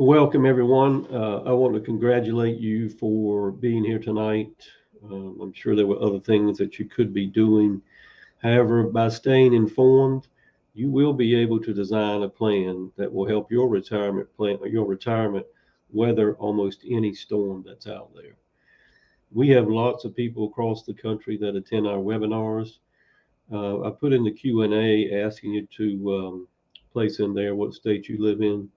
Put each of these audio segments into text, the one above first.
Welcome, everyone. I want to congratulate you for being here tonight. I'm sure there were other things that you could be doing. However, by staying informed, you will be able to design a plan that will help your retirement weather almost any storm that's out there. We have lots of people across the country that attend our webinars. I put in the Q&A asking you to place in there what state you live in.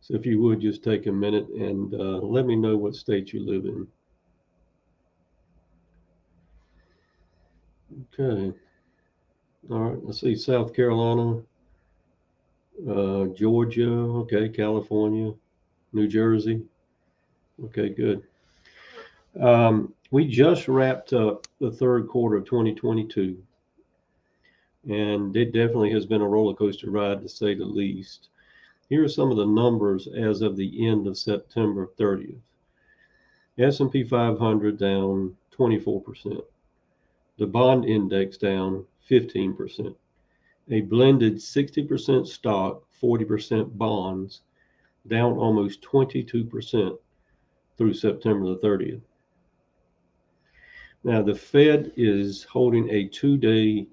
So if you would just take a minute and let me know what state you live in. Okay. All right. Let's see. South Carolina, Georgia. Okay. California, New Jersey. Okay. Good. We just wrapped up the third quarter of 2022, and it definitely has been a roller coaster ride to say the least. Here are some of the numbers as of the end of September 30th. S&P 500 down 24%. The bond index down 15%. A blended 60% stock, 40% bonds, down almost 22% through September the 30th. Now, the Fed is holding a two-day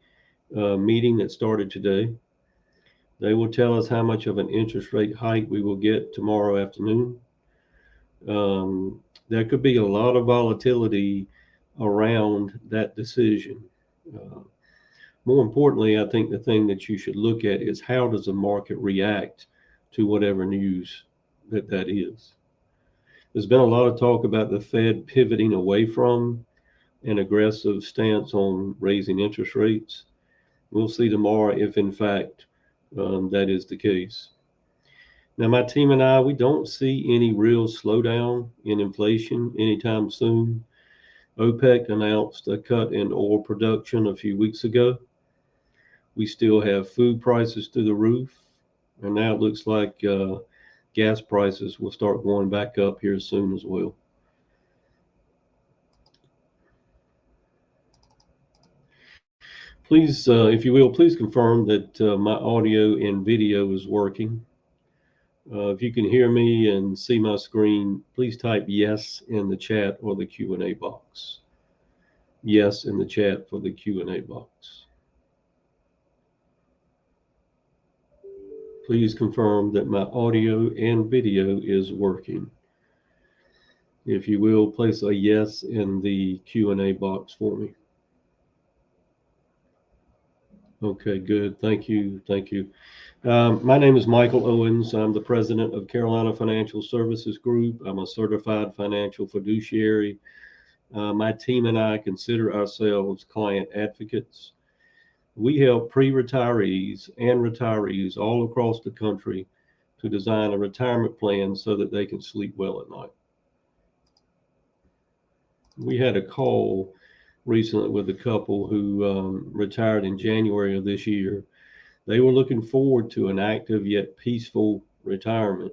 meeting that started today. They will tell us how much of an interest rate hike we will get tomorrow afternoon. There could be a lot of volatility around that decision. More importantly, I think the thing that you should look at is how does the market react to whatever news that is. There's been a lot of talk about the Fed pivoting away from an aggressive stance on raising interest rates. We'll see tomorrow if, in fact, that is the case. Now, my team and I, we don't see any real slowdown in inflation anytime soon. OPEC announced a cut in oil production a few weeks ago. We still have food prices through the roof, and now it looks like gas prices will start going back up here soon as well. Please, if you will, please confirm that my audio and video is working. If you can hear me and see my screen, please type yes in the chat or the Q&A box. Yes in the chat for the Q&A box. Please confirm that my audio and video is working. If you will, place a yes in the Q&A box for me. Okay, good. Thank you. Thank you. My name is Michael Owens. I'm the president of Carolina Financial Services Group. I'm a certified financial fiduciary. My team and I consider ourselves client advocates. We help pre-retirees and retirees all across the country to design a retirement plan so that they can sleep well at night. We had a call recently with a couple who retired in January of this year. They were looking forward to an active yet peaceful retirement.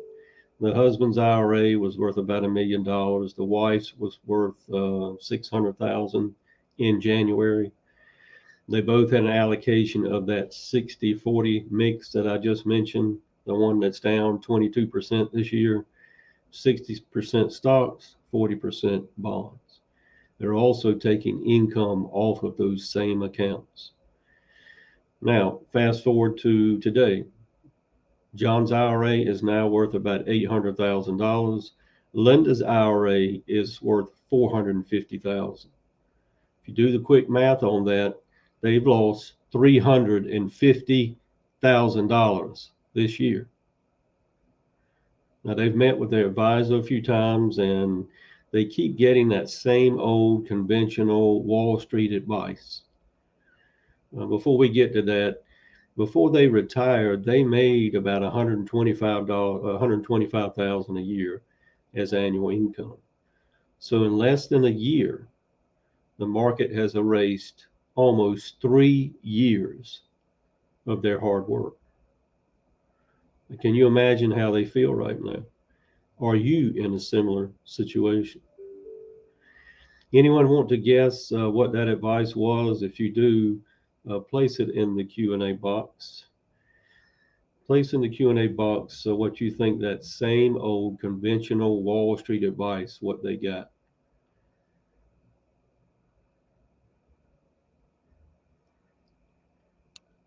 The husband's IRA was worth about $1 million. The wife's was worth $600,000 in January. They both had an allocation of that 60-40 mix that I just mentioned, the one that's down 22% this year, 60% stocks, 40% bonds. They're also taking income off of those same accounts. Now, fast forward to today. John's IRA is now worth about $800,000. Linda's IRA is worth $450,000. If you do the quick math on that, they've lost $350,000 this year. Now, they've met with their advisor a few times, and they keep getting that same old conventional Wall Street advice. Before we get to that, before they retired, they made about $125,000 a year as annual income. So in less than a year, the market has erased almost 3 years of their hard work. Can you imagine how they feel right now? Are you in a similar situation? Anyone want to guess what that advice was? If you do, place it in the Q&A box. Place in the Q&A box what you think that same old conventional Wall Street advice, what they got.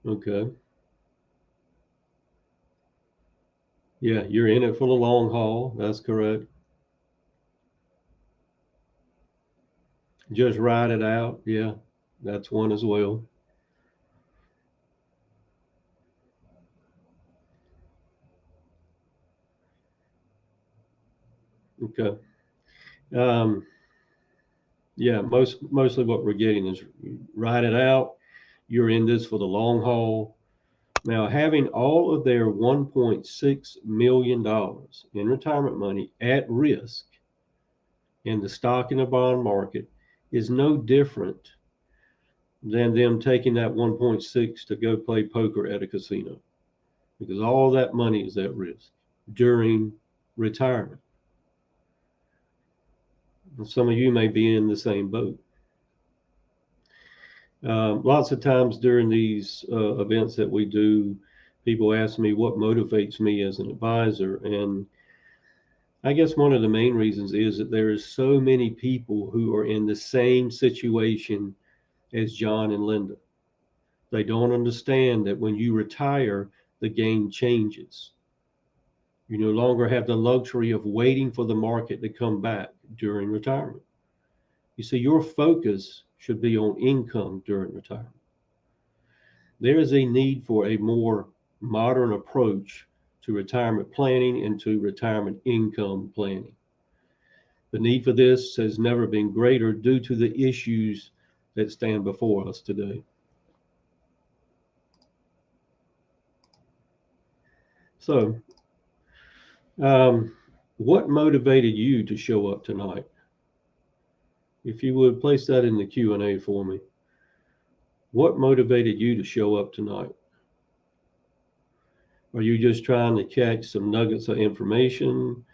Okay. Yeah, you're in it for the long haul. That's correct. Just ride it out. Yeah, that's one as well. Okay. Um, yeah, mostly what we're getting is ride it out. You're in this for the long haul. Now, having all of their $1.6 million in retirement money at risk in the stock and the bond market is no different than them taking that 1.6 to go play poker at a casino, because all that money is at risk during retirement. And some of you may be in the same boat. Lots of times during these events that we do, people ask me what motivates me as an advisor. And I guess one of the main reasons is that there is so many people who are in the same situation as John and Linda. They don't understand that when you retire, the game changes. You no longer have the luxury of waiting for the market to come back during retirement. You see, your focus should be on income during retirement. There is a need for a more modern approach to retirement planning and to retirement income planning. The need for this has never been greater due to the issues that stand before us today. So, what motivated you to show up tonight? If you would place that in the Q&A for me. What motivated you to show up tonight? Are you just trying to catch some nuggets of information?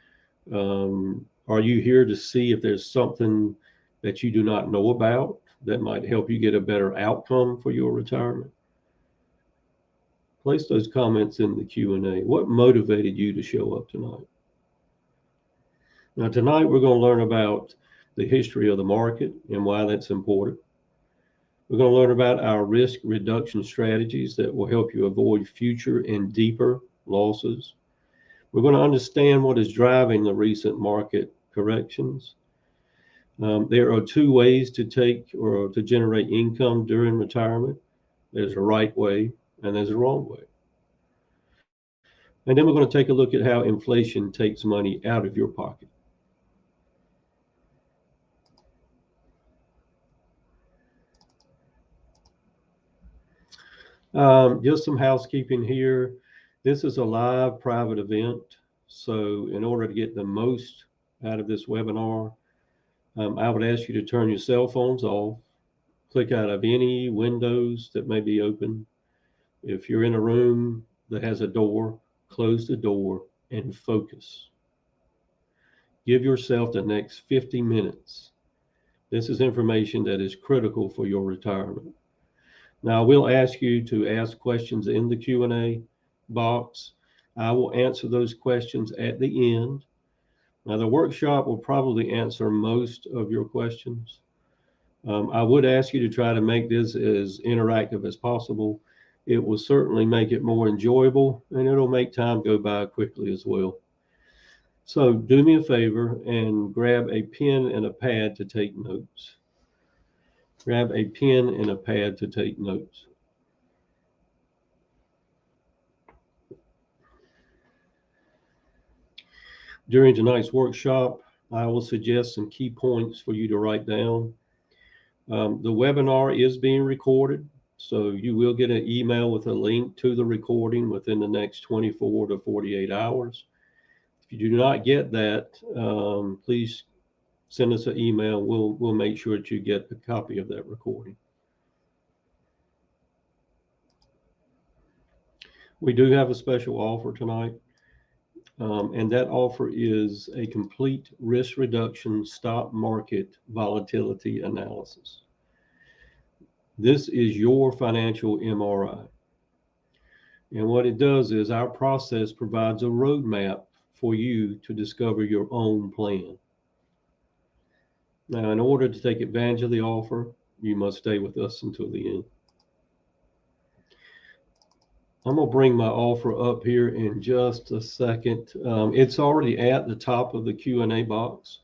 Are you here to see if there's something that you do not know about that might help you get a better outcome for your retirement? Place those comments in the Q&A. What motivated you to show up tonight? Now, tonight we're going to learn about the history of the market and why that's important. We're going to learn about our risk reduction strategies that will help you avoid future and deeper losses. We're going to understand what is driving the recent market corrections. There are two ways to take or to generate income during retirement. There's a right way and there's a wrong way. And then we're going to take a look at how inflation takes money out of your pocket. Just some housekeeping here. This is a live private event. So in order to get the most out of this webinar, I would ask you to turn your cell phones off, click out of any windows that may be open. If you're in a room that has a door, close the door and focus. Give yourself the next 50 minutes. This is information that is critical for your retirement. Now, I will ask you to ask questions in the Q&A box. I will answer those questions at the end. Now, the workshop will probably answer most of your questions. I would ask you to try to make this as interactive as possible. It will certainly make it more enjoyable, and it'll make time go by quickly as well. So do me a favor and grab a pen and a pad to take notes. Grab a pen and a pad to take notes. During tonight's workshop, I will suggest some key points for you to write down. The webinar is being recorded, so you will get an email with a link to the recording within the next 24 to 48 hours. If you do not get that, please send us an email. We'll make sure that you get a copy of that recording. We do have a special offer tonight, and that offer is a complete risk reduction stock market volatility analysis. This is your financial MRI. And what it does is our process provides a roadmap for you to discover your own plan. Now, in order to take advantage of the offer, you must stay with us until the end. I'm going to bring my offer up here in just a second. It's already at the top of the Q&A box.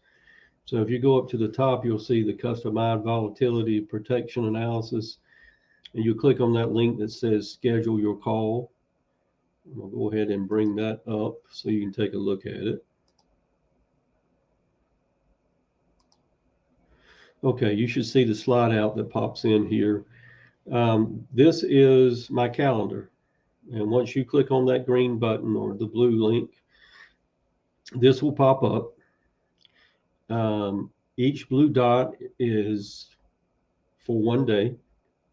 So if you go up to the top, you'll see the customized volatility protection analysis. And you click on that link that says schedule your call. I'll go ahead and bring that up so you can take a look at it. Okay, you should see the slide out that pops in here. This is my calendar. And once you click on that green button or the blue link, this will pop up. Each blue dot is for one day.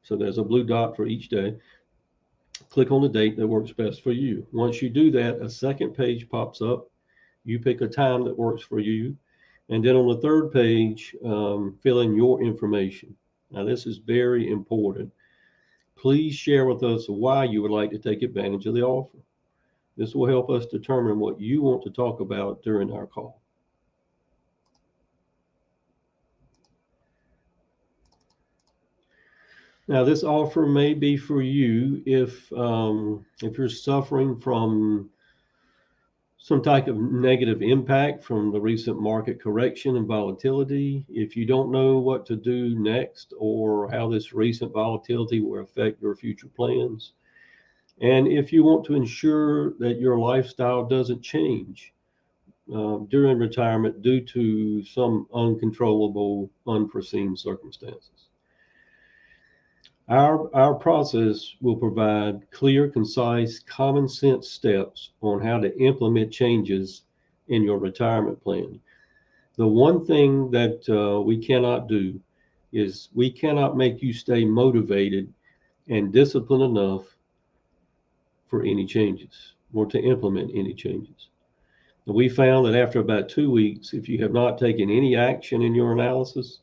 So there's a blue dot for each day. Click on the date that works best for you. Once you do that, a second page pops up. You pick a time that works for you. And then on the third page, fill in your information. Now, this is very important. Please share with us why you would like to take advantage of the offer. This will help us determine what you want to talk about during our call. Now, this offer may be for you if you're suffering from some type of negative impact from the recent market correction and volatility, if you don't know what to do next or how this recent volatility will affect your future plans, and if you want to ensure that your lifestyle doesn't change during retirement due to some uncontrollable, unforeseen circumstances. Our process will provide clear, concise, common sense steps on how to implement changes in your retirement plan. The one thing that we cannot do is we cannot make you stay motivated and disciplined enough for any changes or to implement any changes. We found that after about 2 weeks, if you have not taken any action in your analysis,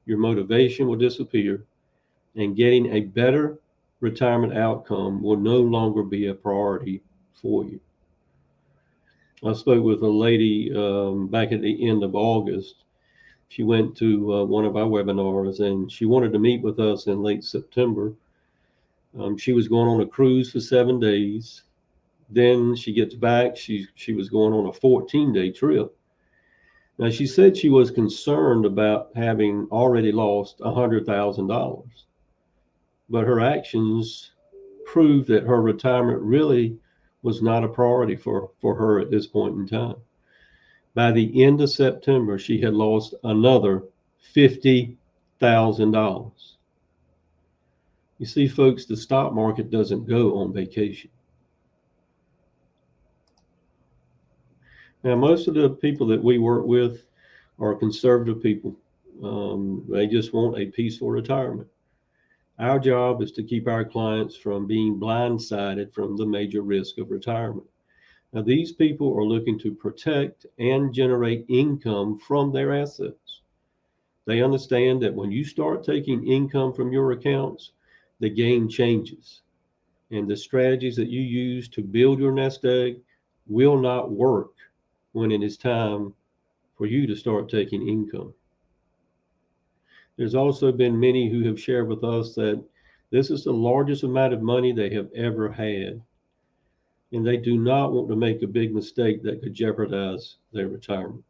your motivation will disappear, and getting a better retirement outcome will no longer be a priority for you. I spoke with a lady back at the end of August. She went to one of our webinars and she wanted to meet with us in late September. She was going on a cruise for 7 days. Then she gets back, she was going on a 14-day trip. Now, she said she was concerned about having already lost $100,000. But her actions proved that her retirement really was not a priority for her at this point in time. By the end of September, she had lost another $50,000. You see, folks, the stock market doesn't go on vacation. Now, most of the people that we work with are conservative people. They just want a peaceful retirement. Our job is to keep our clients from being blindsided from the major risk of retirement. Now, these people are looking to protect and generate income from their assets. They understand that when you start taking income from your accounts, the game changes. And the strategies that you use to build your nest egg will not work when it is time for you to start taking income. There's also been many who have shared with us that this is the largest amount of money they have ever had, and they do not want to make a big mistake that could jeopardize their retirement.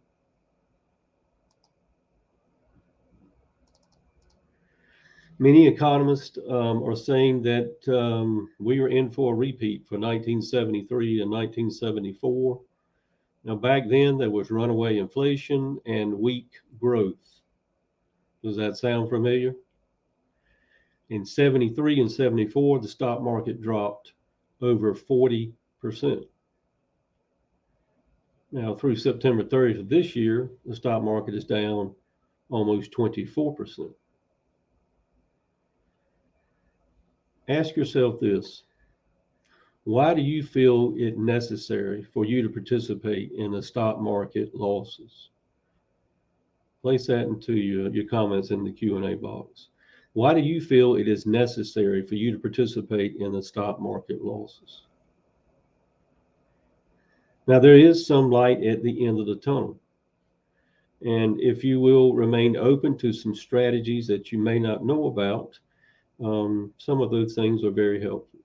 Many economists are saying that we are in for a repeat for 1973 and 1974. Now, back then, there was runaway inflation and weak growth. Does that sound familiar? In 73 and 74, the stock market dropped over 40%. Now, through September 30th of this year, the stock market is down almost 24%. Ask yourself this: why do you feel it necessary for you to participate in the stock market losses? Place that into your comments in the Q&A box. Why do you feel it is necessary for you to participate in the stock market losses? Now, there is some light at the end of the tunnel. And if you will remain open to some strategies that you may not know about, some of those things are very helpful.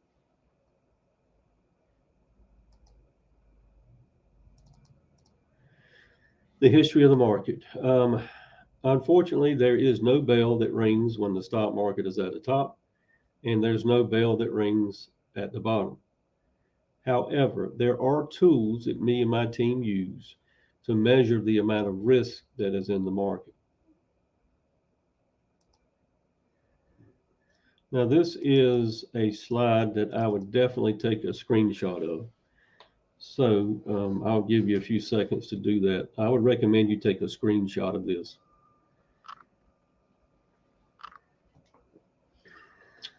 The history of the market. Unfortunately, there is no bell that rings when the stock market is at the top, and there's no bell that rings at the bottom. However, there are tools that me and my team use to measure the amount of risk that is in the market. Now, this is a slide that I would definitely take a screenshot of. So I'll give you a few seconds to do that. I would recommend you take a screenshot of this.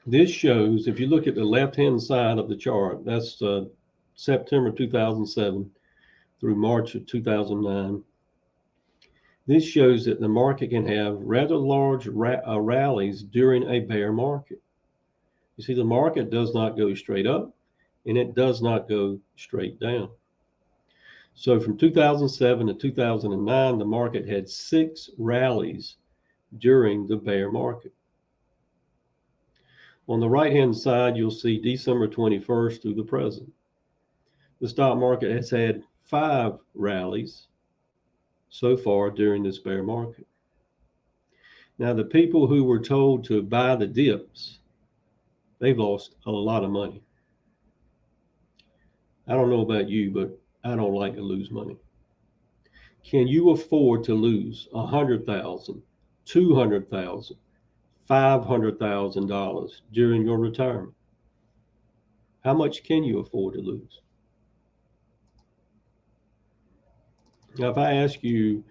This shows, if you look at the left-hand side of the chart, that's September 2007 through March of 2009. This shows that the market can have rather large rallies during a bear market. You see, the market does not go straight up, and it does not go straight down. So from 2007 to 2009, the market had 6 rallies during the bear market. On the right-hand side, you'll see December 21st through the present. The stock market has had 5 rallies so far during this bear market. Now, the people who were told to buy the dips, they've lost a lot of money. I don't know about you, but I don't like to lose money. Can you afford to lose $100,000, $200,000, $500,000 during your retirement? How much can you afford to lose? Now, if I ask you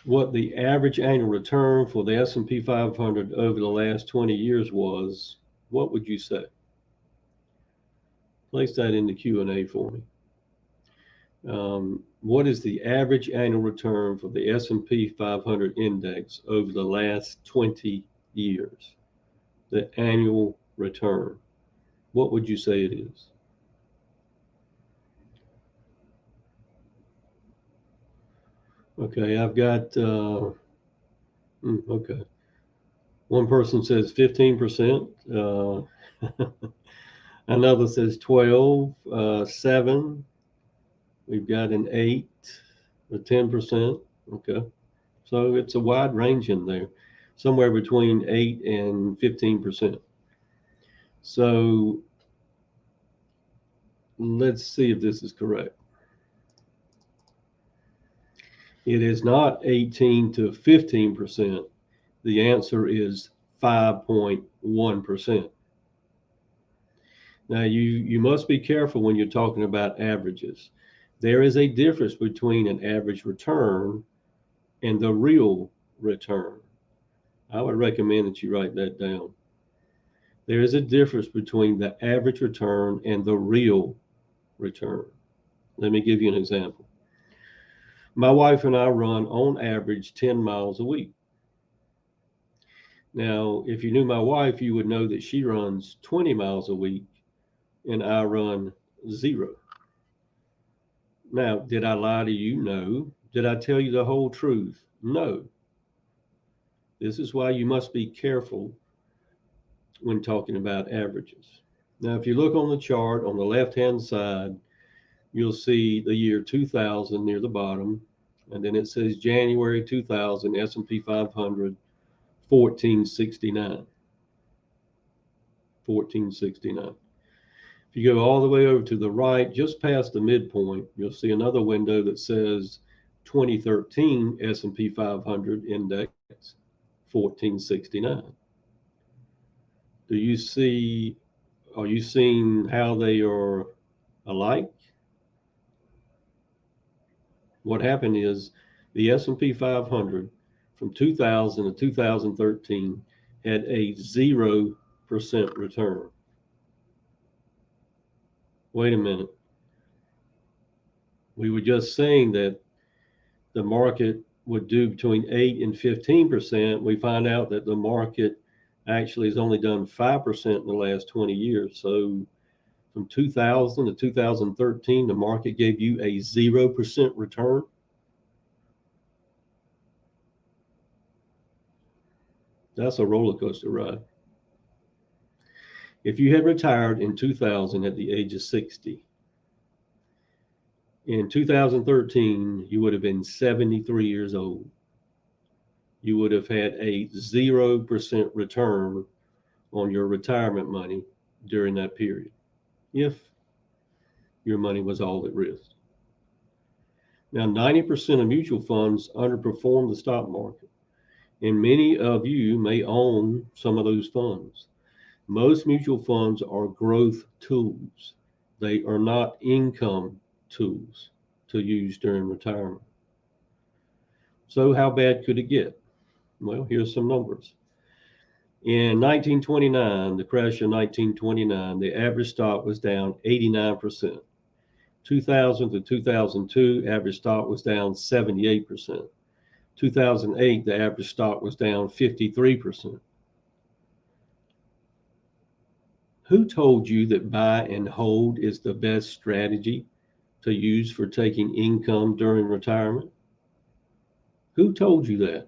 what the average annual return for the S&P 500 over the last 20 years was, what would you say? Place that in the Q&A for me. What is the average annual return for the S&P 500 index over the last 20 years? The annual return. What would you say it is? Okay, I've got, okay. One person says 15%. Another says 12, 7. We've got an 8, a 10%. Okay. So it's a wide range in there, somewhere between 8 and 15%. So let's see if this is correct. It is not 18 to 15%. The answer is 5.1%. Now, you must be careful when you're talking about averages. There is a difference between an average return and the real return. I would recommend that you write that down. There is a difference between the average return and the real return. Let me give you an example. My wife and I run on average 10 miles a week. Now, if you knew my wife, you would know that she runs 20 miles a week and I run 0. Now, did I lie to you? No. Did I tell you the whole truth? No. This is why you must be careful when talking about averages. Now, if you look on the chart on the left-hand side, you'll see the year 2000 near the bottom, and then it says January 2000, S&P 500, 1469. 1469. If you go all the way over to the right, just past the midpoint, you'll see another window that says 2013 S&P 500 index, 1469. Do you see, are you seeing how they are alike? What happened is the S&P 500 from 2000 to 2013 had a 0% return. Wait a minute. We were just saying that the market would do between 8 and 15%. We find out that the market actually has only done 5% in the last 20 years. So From 2000 to 2013, the market gave you a 0% return. That's a roller coaster ride. If you had retired in 2000 at the age of 60, in 2013, you would have been 73 years old. You would have had a 0% return on your retirement money during that period, if your money was all at risk. Now, 90% of mutual funds underperform the stock market, and many of you may own some of those funds. Most mutual funds are growth tools. They are not income tools to use during retirement. So how bad could it get? Well, here's some numbers. In 1929, the crash of 1929, the average stock was down 89%. 2000 to 2002, average stock was down 78%. 2008, the average stock was down 53%. Who told you that buy and hold is the best strategy to use for taking income during retirement? Who told you that?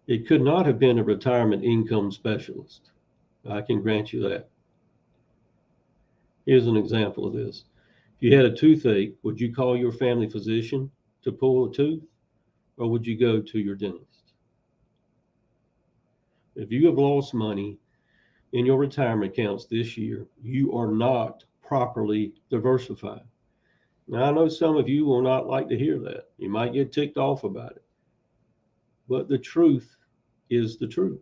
It could not have been a retirement income specialist. I can grant you that. Here's an example of this. If you had a toothache, would you call your family physician to pull a tooth, or would you go to your dentist? If you have lost money in your retirement accounts this year, you are not properly diversified. Now, I know some of you will not like to hear that. You might get ticked off about it. But the truth is the truth.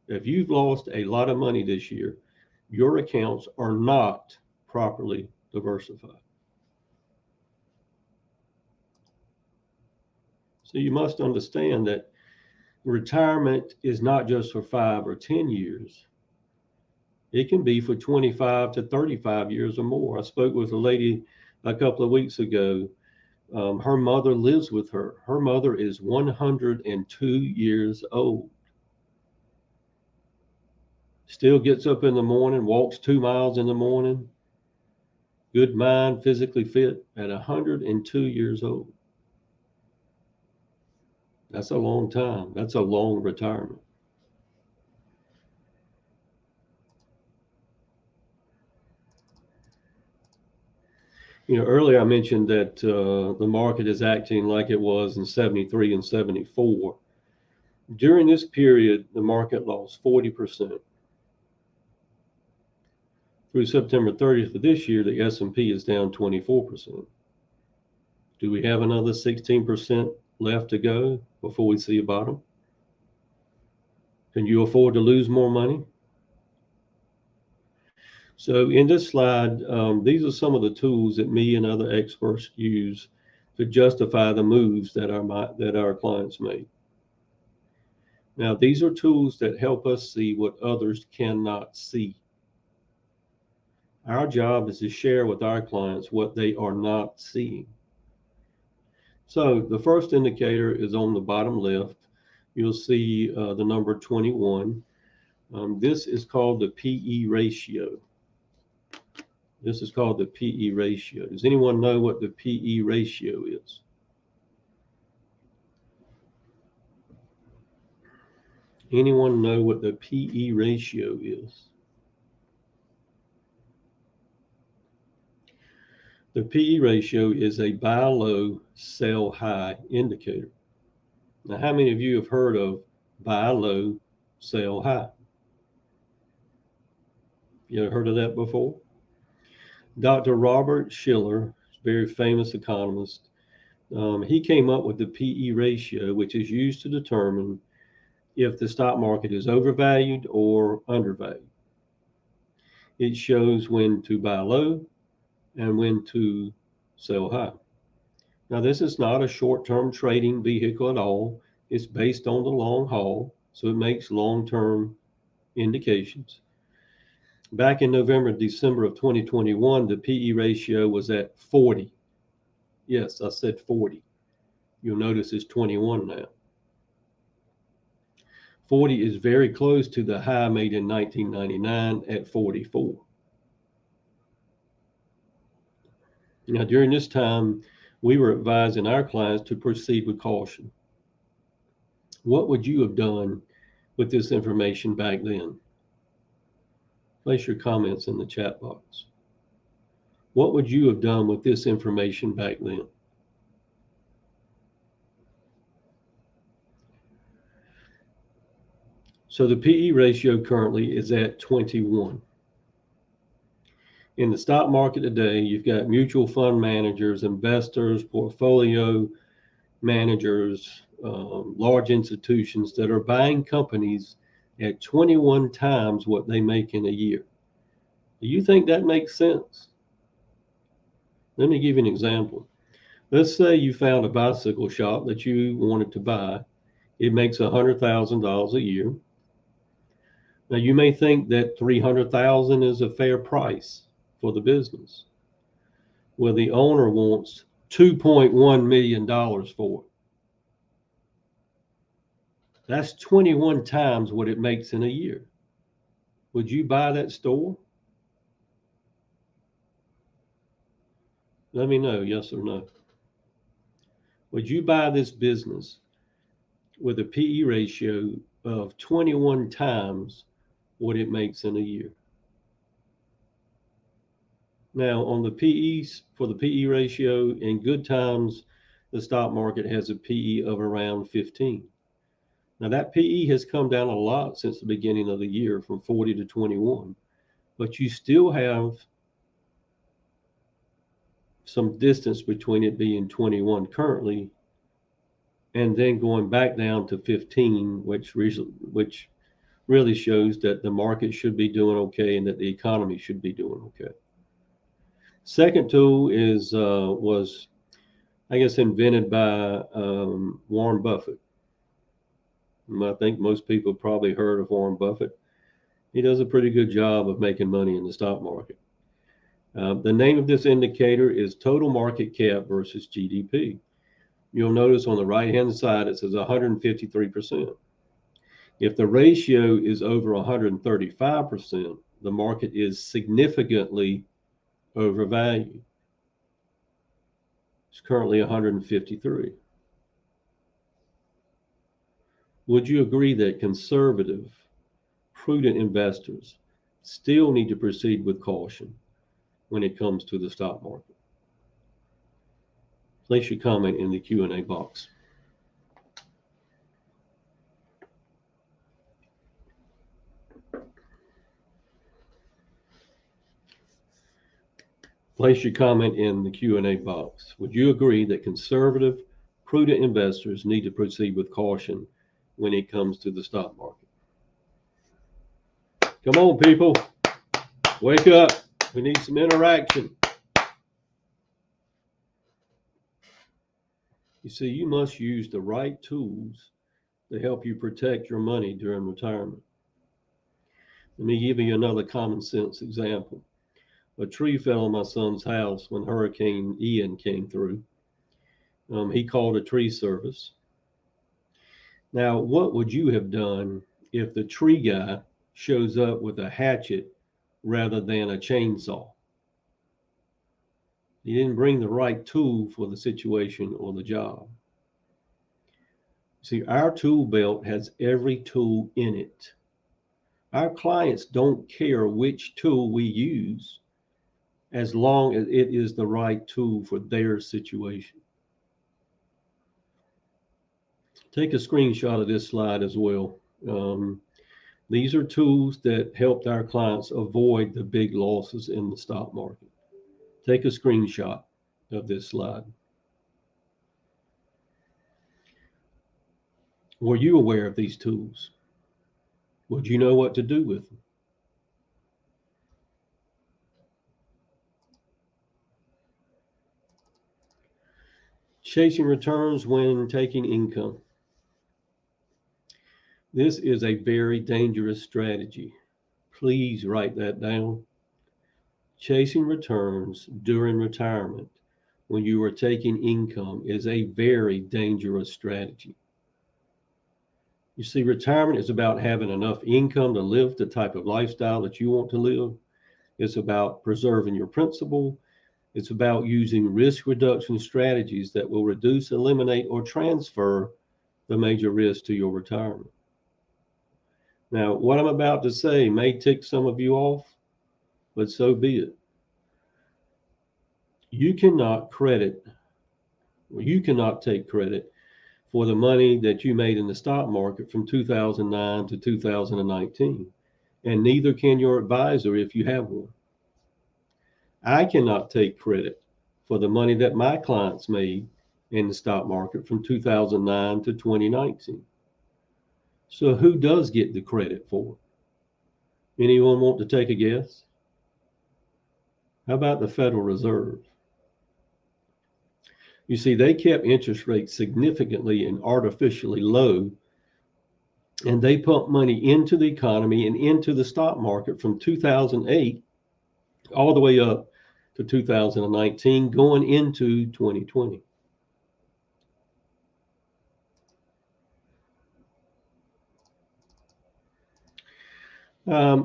If you've lost a lot of money this year, your accounts are not properly diversified. So you must understand that retirement is not just for 5 or 10 years. It can be for 25 to 35 years or more. I spoke with a lady a couple of weeks ago. Her mother lives with her. Her mother is 102 years old. Still gets up in the morning, walks 2 miles in the morning. Good mind, physically fit at 102 years old. That's a long time. That's a long retirement. You know, earlier I mentioned that the market is acting like it was in 73 and 74. During this period, the market lost 40%. Through September 30th of this year, the S&P is down 24%. Do we have another 16% left to go before we see a bottom? Can you afford to lose more money? So in this slide, these are some of the tools that me and other experts use to justify the moves that our clients make. Now, these are tools that help us see what others cannot see. Our job is to share with our clients what they are not seeing. So the first indicator is on the bottom left. You'll see the number 21. This is called the PE ratio. This is called the PE ratio. Does anyone know what the PE ratio is? Anyone know what the PE ratio is? The PE ratio is a buy low, sell high indicator. Now, how many of you have heard of buy low, sell high? You ever heard of that before? Dr. Robert Shiller, very famous economist, he came up with the PE ratio, which is used to determine if the stock market is overvalued or undervalued. It shows when to buy low and when to sell high. Now, this is not a short-term trading vehicle at all. It's based on the long haul, so it makes long-term indications. Back in November, December of 2021, the PE ratio was at 40. Yes, I said 40. You'll notice it's 21 now. 40 is very close to the high made in 1999 at 44. Now, during this time, we were advising our clients to proceed with caution. What would you have done with this information back then? Place your comments in the chat box. What would you have done with this information back then? So the PE ratio currently is at 21. In the stock market today, you've got mutual fund managers, investors, portfolio managers, large institutions that are buying companies at 21 times what they make in a year. Do you think that makes sense? Let me give you an example. Let's say you found a bicycle shop that you wanted to buy. It makes $100,000 a year. Now you may think that $300,000 is a fair price for the business. Well, the owner wants $2.1 million for it. That's 21 times what it makes in a year. Would you buy that store? Let me know, yes or no. Would you buy this business with a PE ratio of 21 times what it makes in a year? Now, on the PEs, for the PE ratio, in good times, the stock market has a PE of around 15. Now, that PE has come down a lot since the beginning of the year, from 40 to 21, but you still have some distance between it being 21 currently and then going back down to 15, which really shows that the market should be doing okay and that the economy should be doing okay. Second tool was, I guess, invented by Warren Buffett. I think most people probably heard of Warren Buffett. He does a pretty good job of making money in the stock market. The name of this indicator is total market cap versus GDP. You'll notice on the right-hand side, it says 153%. If the ratio is over 135%, the market is significantly overvalued. It's currently 153. Would you agree that conservative, prudent investors still need to proceed with caution when it comes to the stock market? Place your comment in the Q&A box. Place your comment in the Q&A box. Would you agree that conservative, prudent investors need to proceed with caution when it comes to the stock market? Come on, people. Wake up. We need some interaction. You see, you must use the right tools to help you protect your money during retirement. Let me give you another common sense example. A tree fell on my son's house when Hurricane Ian came through. He called a tree service. Now, what would you have done if the tree guy shows up with a hatchet rather than a chainsaw? He didn't bring the right tool for the situation or the job. See, our tool belt has every tool in it. Our clients don't care which tool we use as long as it is the right tool for their situation. Take a screenshot of this slide as well. These are tools that helped our clients avoid the big losses in the stock market. Take a screenshot of this slide. Were you aware of these tools? Would you know what to do with them? Chasing returns when taking income. This is a very dangerous strategy. Please write that down. Chasing returns during retirement when you are taking income is a very dangerous strategy. You see, retirement is about having enough income to live the type of lifestyle that you want to live. It's about preserving your principal. It's about using risk reduction strategies that will reduce, eliminate, or transfer the major risks to your retirement. Now, what I'm about to say may tick some of you off, but so be it. You cannot take credit for the money that you made in the stock market from 2009 to 2019, and neither can your advisor if you have one. I cannot take credit for the money that my clients made in the stock market from 2009 to 2019. So who does get the credit for it? Anyone want to take a guess? How about the Federal Reserve? You see, they kept interest rates significantly and artificially low, and they pumped money into the economy and into the stock market from 2008 all the way up to 2019, going into 2020.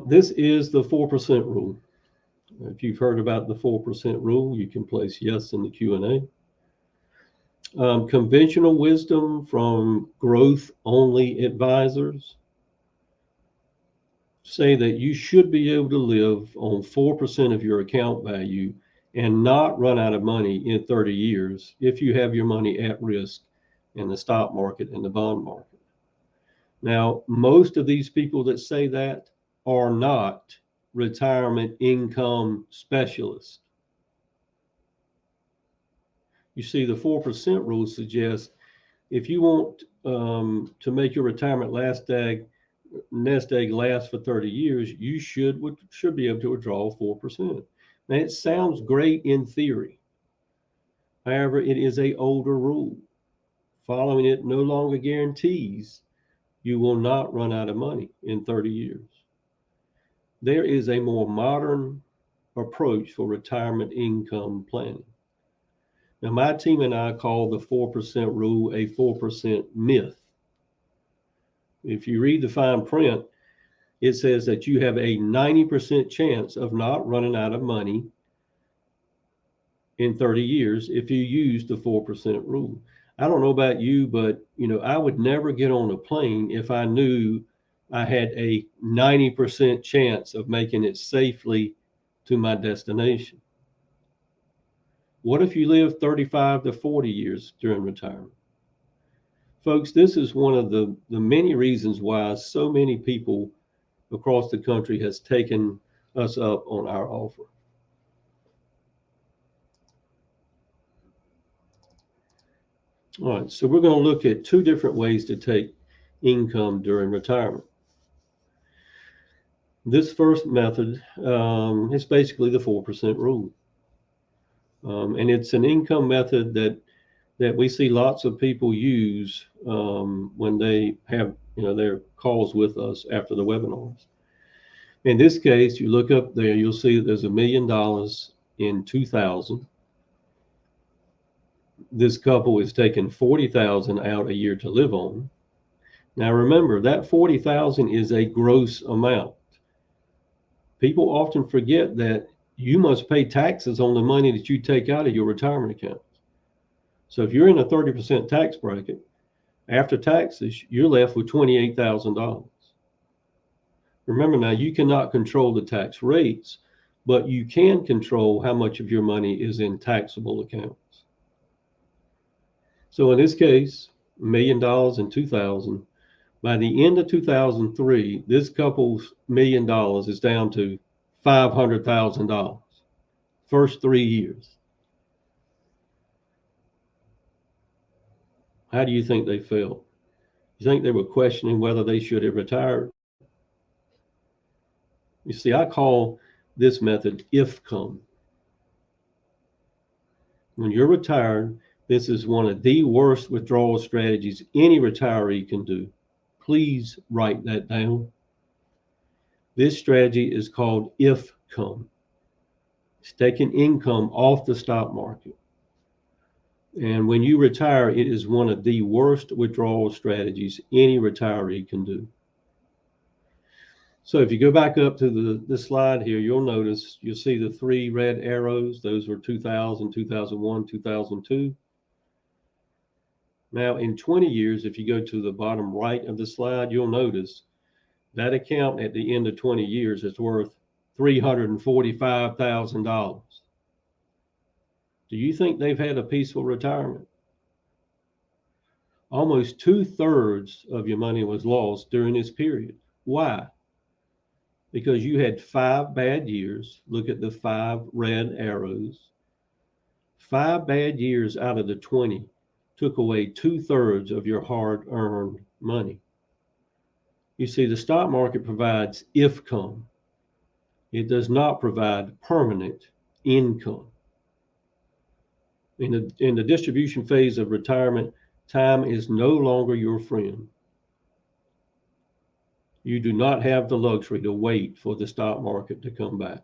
This is the 4% rule. If you've heard about the 4% rule, you can place yes in the Q&A. Conventional wisdom from growth-only advisors say that you should be able to live on 4% of your account value and not run out of money in 30 years if you have your money at risk in the stock market and the bond market. Now, most of these people that say that are not retirement income specialists. You see, the 4% rule suggests if you want to make your retirement nest egg last for 30 years, you should be able to withdraw 4%. Now, it sounds great in theory. However, it is an older rule. Following it no longer guarantees you will not run out of money in 30 years. There is a more modern approach for retirement income planning. Now, my team and I call the 4% rule a 4% myth. If you read the fine print, it says that you have a 90% chance of not running out of money in 30 years if you use the 4% rule. I don't know about you, but I would never get on a plane if I knew I had a 90% chance of making it safely to my destination. What if you live 35 to 40 years during retirement? Folks, this is one of the many reasons why so many people across the country has taken us up on our offer. All right, so we're going to look at two different ways to take income during retirement. This first method is basically the 4% rule. And it's an income method that we see lots of people use when they have their calls with us after the webinars. In this case, you look up there, you'll see that there's $1 million in 2000. This couple is taking 40,000 out a year to live on. Now remember, that 40,000 is a gross amount. People often forget that you must pay taxes on the money that you take out of your retirement account. So if you're in a 30% tax bracket, after taxes, you're left with $28,000. Remember now, you cannot control the tax rates, but you can control how much of your money is in taxable accounts. So in this case, $1 million in 2000. By the end of 2003, this couple's $1 million is down to $500,000. First 3 years. How do you think they felt? You think they were questioning whether they should have retired? You see, I call this method IFCOME. When you're retired, this is one of the worst withdrawal strategies any retiree can do. Please write that down. This strategy is called IFCOME. It's taking income off the stock market. And when you retire, it is one of the worst withdrawal strategies any retiree can do. So if you go back up to the slide here, you'll see the three red arrows. Those were 2000, 2001, 2002. Now in 20 years, if you go to the bottom right of the slide, you'll notice that account at the end of 20 years is worth $345,000. Do you think they've had a peaceful retirement? Almost 2/3 of your money was lost during this period. Why? Because you had 5 bad years. Look at the 5 red arrows. 5 bad years out of the 20 took away 2/3 of your hard-earned money. You see, the stock market provides IFCOME. It does not provide permanent income. In the distribution phase of retirement, time is no longer your friend. You do not have the luxury to wait for the stock market to come back.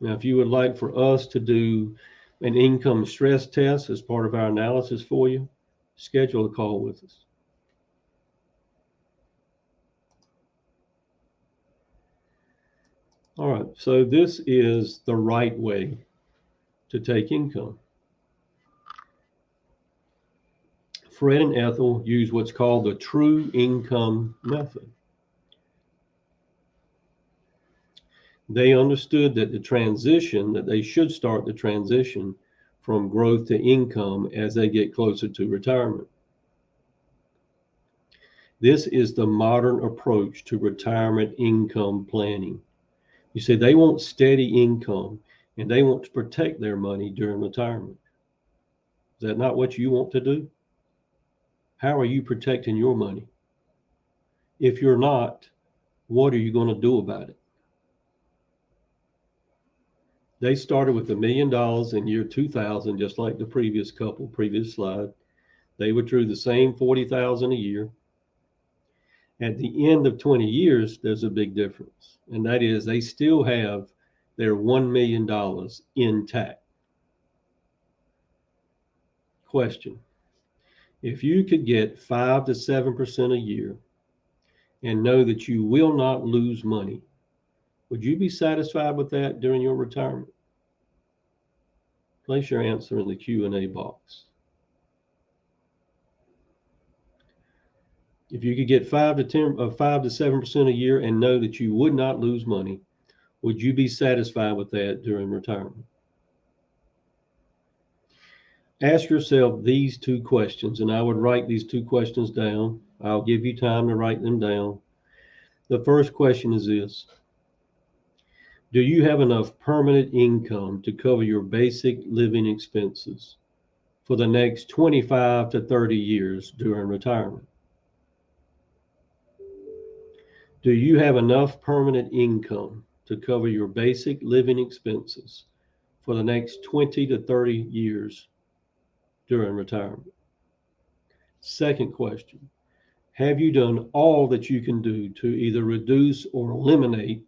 Now, if you would like for us to do an income stress test as part of our analysis for you, schedule a call with us. All right, so this is the right way to take income. Fred and Ethel use what's called the true income method. They understood that they should start the transition from growth to income as they get closer to retirement. This is the modern approach to retirement income planning. You see, they want steady income and they want to protect their money during retirement. Is that not what you want to do? How are you protecting your money? If you're not, what are you going to do about it? They started with $1 million in year 2000, just like the previous slide. They withdrew the same 40,000 a year. At the end of 20 years, there's a big difference, and that is they still have their $1 million intact. Question: if you could get 5 to 7% a year and know that you will not lose money, would you be satisfied with that during your retirement? Place your answer in the Q&A box. If you could get 5 to 7% a year and know that you would not lose money, would you be satisfied with that during retirement? Ask yourself these 2 questions, and I would write these 2 questions down. I'll give you time to write them down. The first question is this: do you have enough permanent income to cover your basic living expenses for the next 25 to 30 years during retirement? Do you have enough permanent income to cover your basic living expenses for the next 20 to 30 years during retirement? Second question: have you done all that you can do to either reduce or eliminate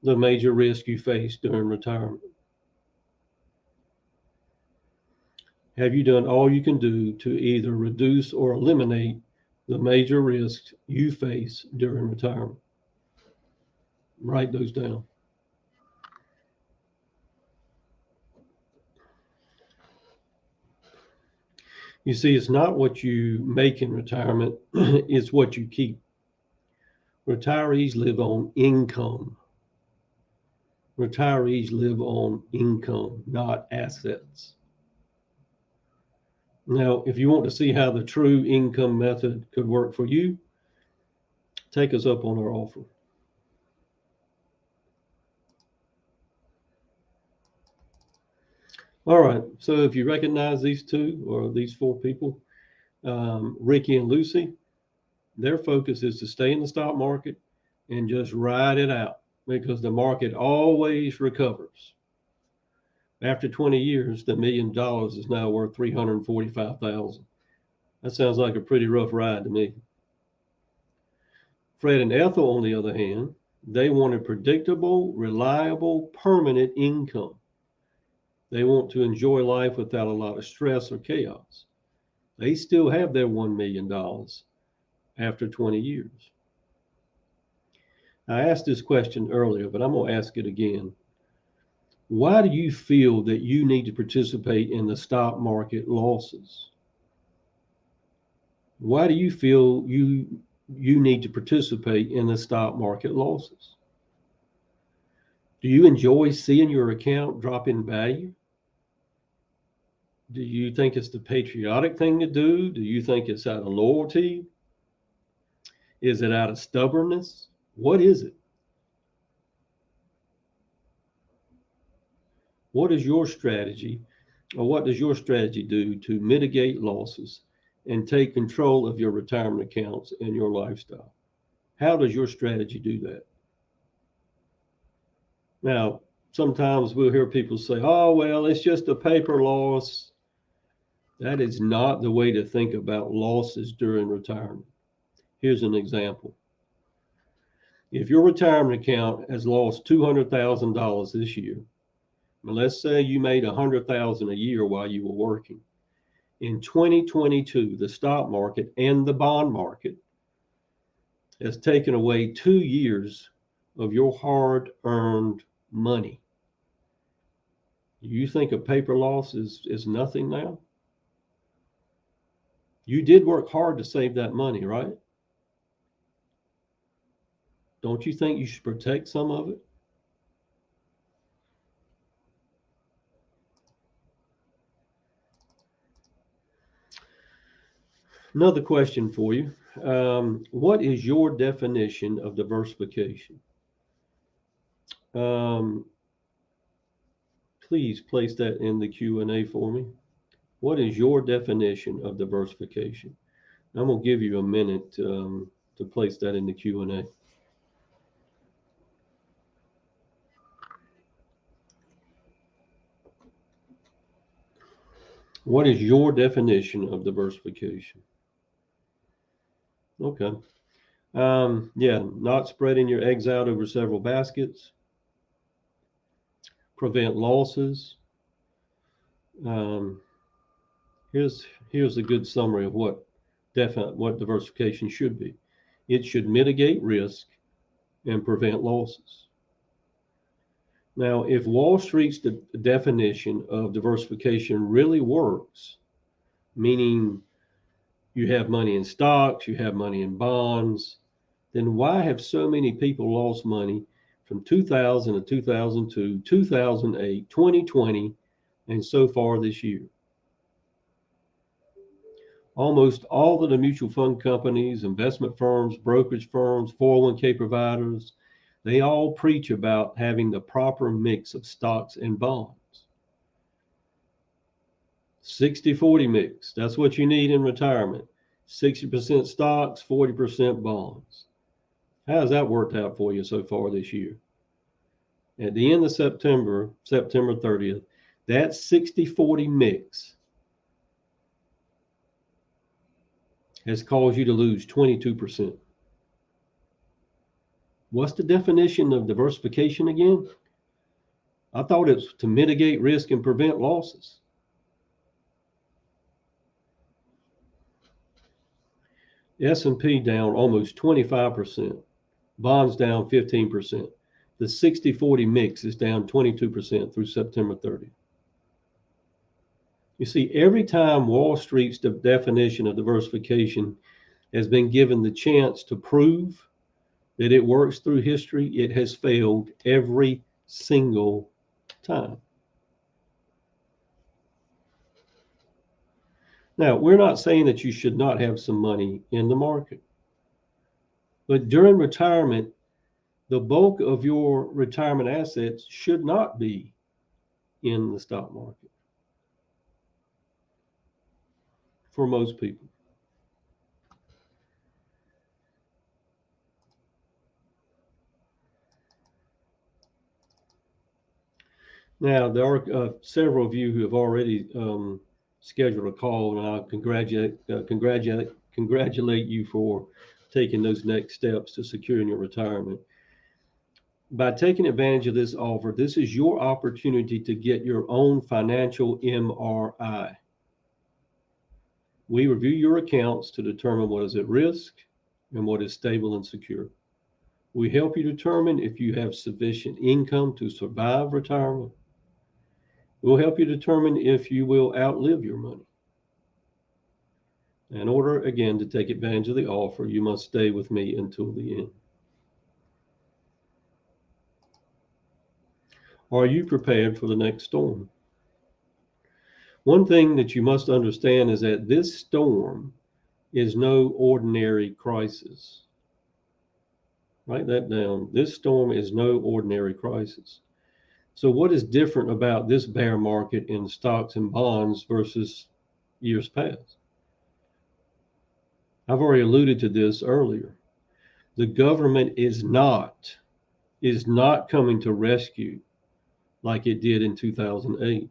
the major risk you face during retirement? Have you done all you can do to either reduce or eliminate the major risks you face during retirement? Write those down. You see, it's not what you make in retirement, it's what you keep. Retirees live on income. Retirees live on income, not assets. Now, if you want to see how the true income method could work for you, take us up on our offer. All right, so if you recognize these 2 or these 4 people, Ricky and Lucy, their focus is to stay in the stock market and just ride it out because the market always recovers. After 20 years, the $1 million is now worth $345,000. That sounds like a pretty rough ride to me. Fred and Ethel, on the other hand, they wanted predictable, reliable, permanent income. They want to enjoy life without a lot of stress or chaos. They still have their $1 million after 20 years. I asked this question earlier, but I'm going to ask it again. Why do you feel that you need to participate in the stock market losses? Why do you feel you need to participate in the stock market losses? Do you enjoy seeing your account drop in value? Do you think it's the patriotic thing to do? Do you think it's out of loyalty? Is it out of stubbornness? What is it? What is your strategy, or what does your strategy do to mitigate losses and take control of your retirement accounts and your lifestyle? How does your strategy do that? Now, sometimes we'll hear people say, oh, well, it's just a paper loss. That is not the way to think about losses during retirement. Here's an example. If your retirement account has lost $200,000 this year, and let's say you made $100,000 a year while you were working, in 2022, the stock market and the bond market has taken away 2 years of your hard-earned money. You think a paper loss is nothing now? You did work hard to save that money, right? Don't you think you should protect some of it? Another question for you. What is your definition of diversification? Please place that in the Q&A for me. What is your definition of diversification? I'm going to give you a minute to place that in the Q&A. What is your definition of diversification? Okay. Yeah, not spreading your eggs out over several baskets. Prevent losses. Here's a good summary of what diversification should be. It should mitigate risk and prevent losses. Now, if Wall Street's definition of diversification really works, meaning you have money in stocks, you have money in bonds, then why have so many people lost money from 2000 to 2002, 2008, 2020, and so far this year? Almost all of the mutual fund companies, investment firms, brokerage firms, 401k providers, they all preach about having the proper mix of stocks and bonds. 60-40 mix, that's what you need in retirement. 60% stocks, 40% bonds. How's that worked out for you so far this year? At the end of September 30th, that 60-40 mix has caused you to lose 22%. What's the definition of diversification again? I thought it's to mitigate risk and prevent losses. S&P down almost 25%, bonds down 15%. The 60-40 mix is down 22% through September 30th. You see, every time Wall Street's definition of diversification has been given the chance to prove that it works through history, it has failed every single time. Now, we're not saying that you should not have some money in the market, but during retirement, the bulk of your retirement assets should not be in the stock market for most people. Now, there are several of you who have already scheduled a call, and I'll congratulate you for taking those next steps to securing your retirement. By taking advantage of this offer, this is your opportunity to get your own financial MRI. We review your accounts to determine what is at risk and what is stable and secure. We help you determine if you have sufficient income to survive retirement. We'll help you determine if you will outlive your money. In order, again, to take advantage of the offer, you must stay with me until the end. Are you prepared for the next storm? One thing that you must understand is that this storm is no ordinary crisis. Write that down. This storm is no ordinary crisis. So what is different about this bear market in stocks and bonds versus years past? I've already alluded to this earlier. The government is not coming to rescue like it did in 2008.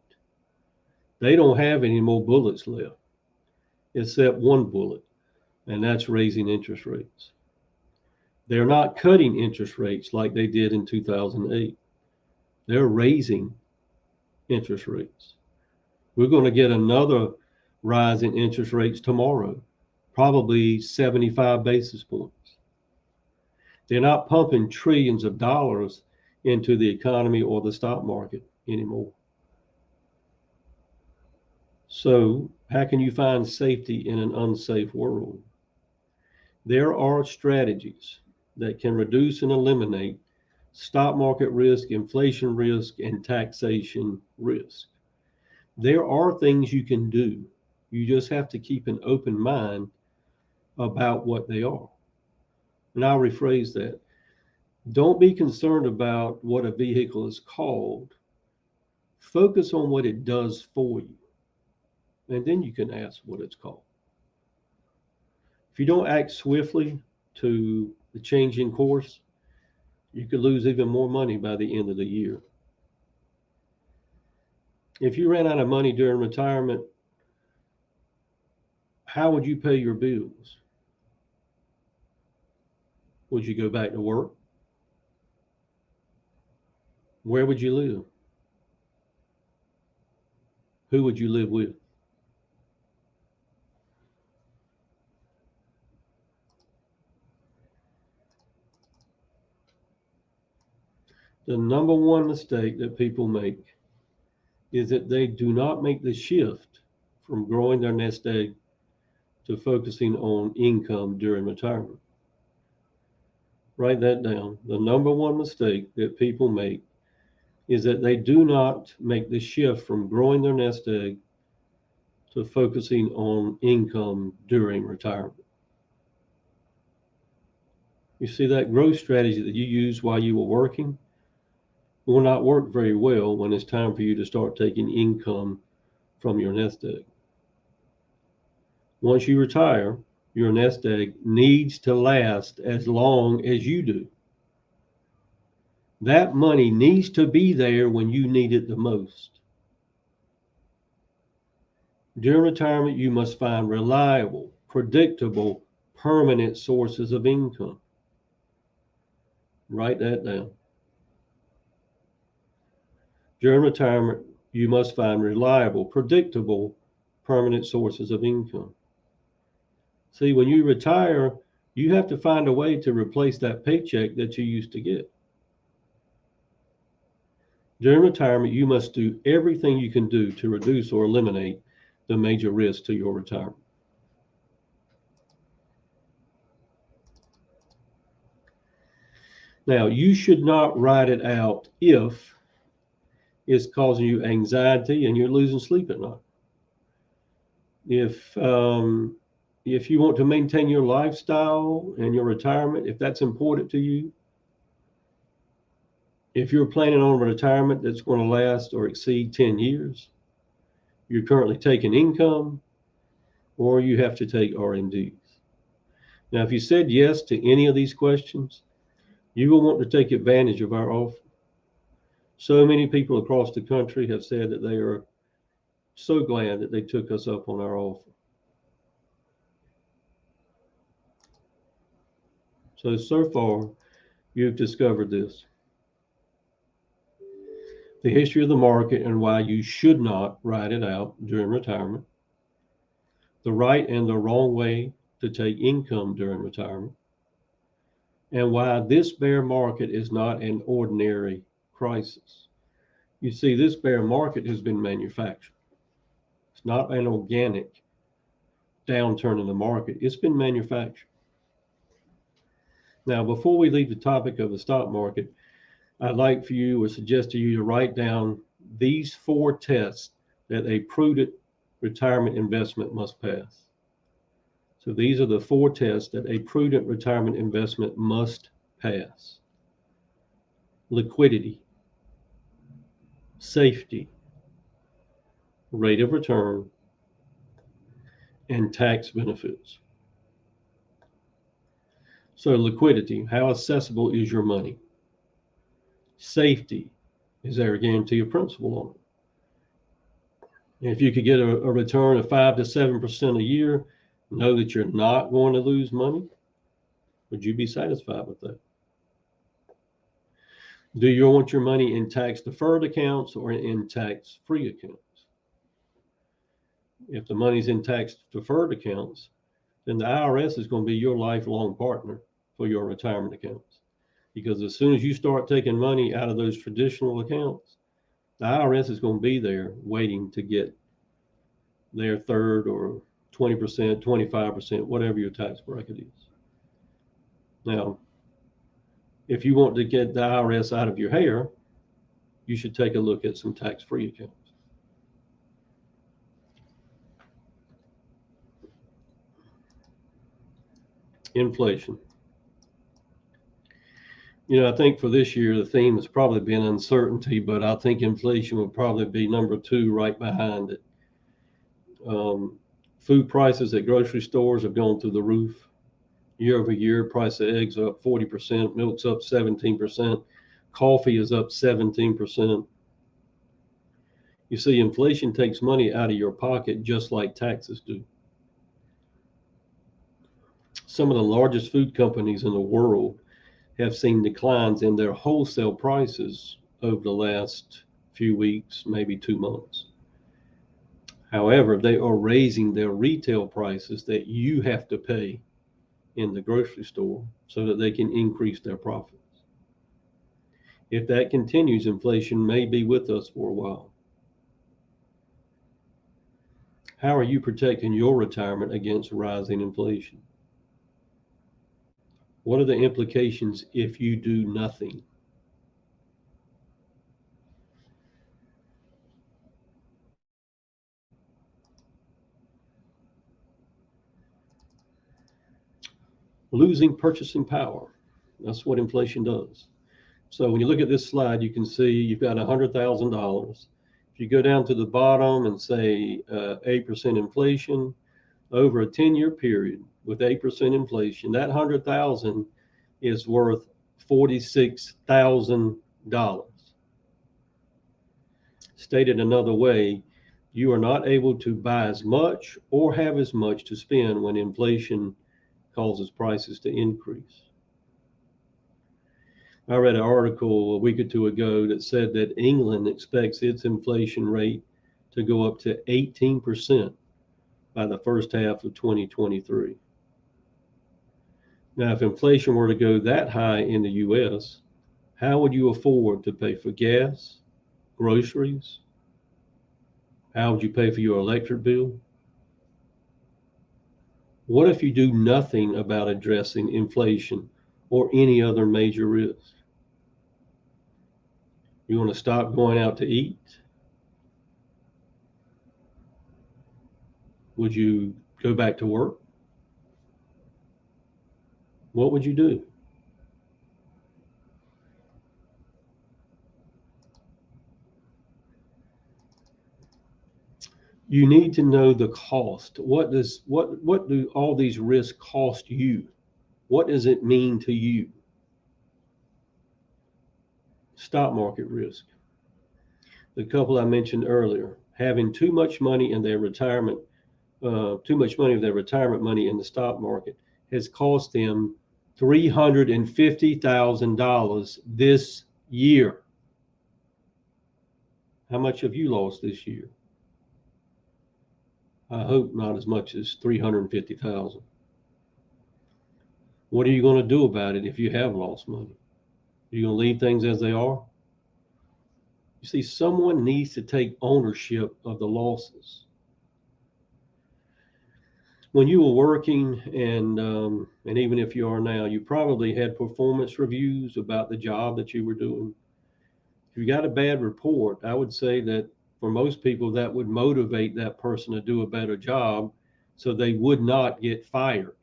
They don't have any more bullets left, except one bullet, and that's raising interest rates. They're not cutting interest rates like they did in 2008. They're raising interest rates. We're going to get another rise in interest rates tomorrow, probably 75 basis points. They're not pumping trillions of dollars into the economy or the stock market anymore. So, how can you find safety in an unsafe world? There are strategies that can reduce and eliminate stock market risk, inflation risk, and taxation risk. There are things you can do. You just have to keep an open mind about what they are. And I'll rephrase that. Don't be concerned about what a vehicle is called. Focus on what it does for you. And then you can ask what it's called. If you don't act swiftly to the change in course, you could lose even more money by the end of the year. If you ran out of money during retirement, how would you pay your bills? Would you go back to work? Where would you live? Who would you live with? The number one mistake that people make is that they do not make the shift from growing their nest egg to focusing on income during retirement. Write that down. The number one mistake that people make is that they do not make the shift from growing their nest egg to focusing on income during retirement. You see, that growth strategy that you used while you were working will not work very well when it's time for you to start taking income from your nest egg. Once you retire, your nest egg needs to last as long as you do. That money needs to be there when you need it the most. During retirement, you must find reliable, predictable, permanent sources of income. Write that down. During retirement, you must find reliable, predictable, permanent sources of income. See, when you retire, you have to find a way to replace that paycheck that you used to get. During retirement, you must do everything you can do to reduce or eliminate the major risks to your retirement. Now, you should not write it out if it's causing you anxiety and you're losing sleep at night. If you want to maintain your lifestyle and your retirement, if that's important to you, if you're planning on a retirement that's going to last or exceed 10 years, you're currently taking income, or you have to take RMDs. Now, if you said yes to any of these questions, you will want to take advantage of our offer. So many people across the country have said that they are so glad that they took us up on our offer. So far, you've discovered this. the history of the market and why you should not ride it out during retirement, the right and the wrong way to take income during retirement, and why this bear market is not an ordinary crisis. You see, this bear market has been manufactured. It's not an organic downturn in the market. It's been manufactured. Now, before we leave the topic of the stock market, I'd like for you or suggest to you to write down these 4 tests that a prudent retirement investment must pass. So these are the 4 tests that a prudent retirement investment must pass: liquidity, safety, rate of return, and tax benefits. So liquidity, how accessible is your money? Safety, is there a guarantee of principal on it? And if you could get a return of 5 to 7% a year, know that you're not going to lose money, would you be satisfied with that? Do you want your money in tax deferred accounts or in tax free accounts? If the money's in tax deferred accounts, then the IRS is going to be your lifelong partner for your retirement accounts. Because as soon as you start taking money out of those traditional accounts, the IRS is going to be there waiting to get their third or 20%, 25%, whatever your tax bracket is. Now, if you want to get the IRS out of your hair, you should take a look at some tax-free accounts. Inflation. I think for this year, the theme has probably been uncertainty, but I think inflation will probably be number 2 right behind it. Food prices at grocery stores have gone through the roof. Year over year, price of eggs are up 40%, milk's up 17%, coffee is up 17%. You see, inflation takes money out of your pocket just like taxes do. Some of the largest food companies in the world have seen declines in their wholesale prices over the last few weeks, maybe 2 months. However, they are raising their retail prices that you have to pay in the grocery store so that they can increase their profits. If that continues, inflation may be with us for a while. How are you protecting your retirement against rising inflation? What are the implications if you do nothing? Losing purchasing power. That's what inflation does. So when you look at this slide, you can see you've got $100,000. If you go down to the bottom and say 8% inflation over a 10-year period with 8% inflation, that $100,000 is worth $46,000. Stated another way, you are not able to buy as much or have as much to spend when inflation causes prices to increase. I read an article a week or 2 ago that said that England expects its inflation rate to go up to 18% by the first half of 2023. Now, if inflation were to go that high in the US, how would you afford to pay for gas, groceries? How would you pay for your electric bill? What if you do nothing about addressing inflation or any other major risk? You want to stop going out to eat? Would you go back to work? What would you do? You need to know the cost. What do all these risks cost you? What does it mean to you? Stock market risk. The couple I mentioned earlier, having too much money in their retirement, too much money of their retirement money in the stock market has cost them $350,000 this year. How much have you lost this year? I hope not as much as 350,000. What are you going to do about it if you have lost money? Are you going to leave things as they are? You see, someone needs to take ownership of the losses. When you were working, and even if you are now, you probably had performance reviews about the job that you were doing. If you got a bad report, I would say that for most people, that would motivate that person to do a better job so they would not get fired.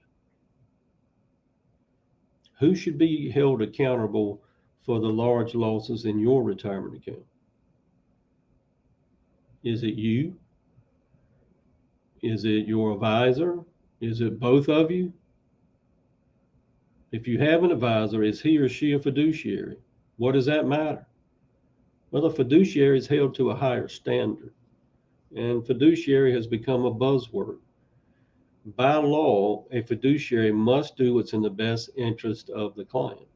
Who should be held accountable for the large losses in your retirement account? Is it you? Is it your advisor? Is it both of you? If you have an advisor, is he or she a fiduciary? What does that matter? Well, a fiduciary is held to a higher standard, and fiduciary has become a buzzword. By law, a fiduciary must do what's in the best interest of the client,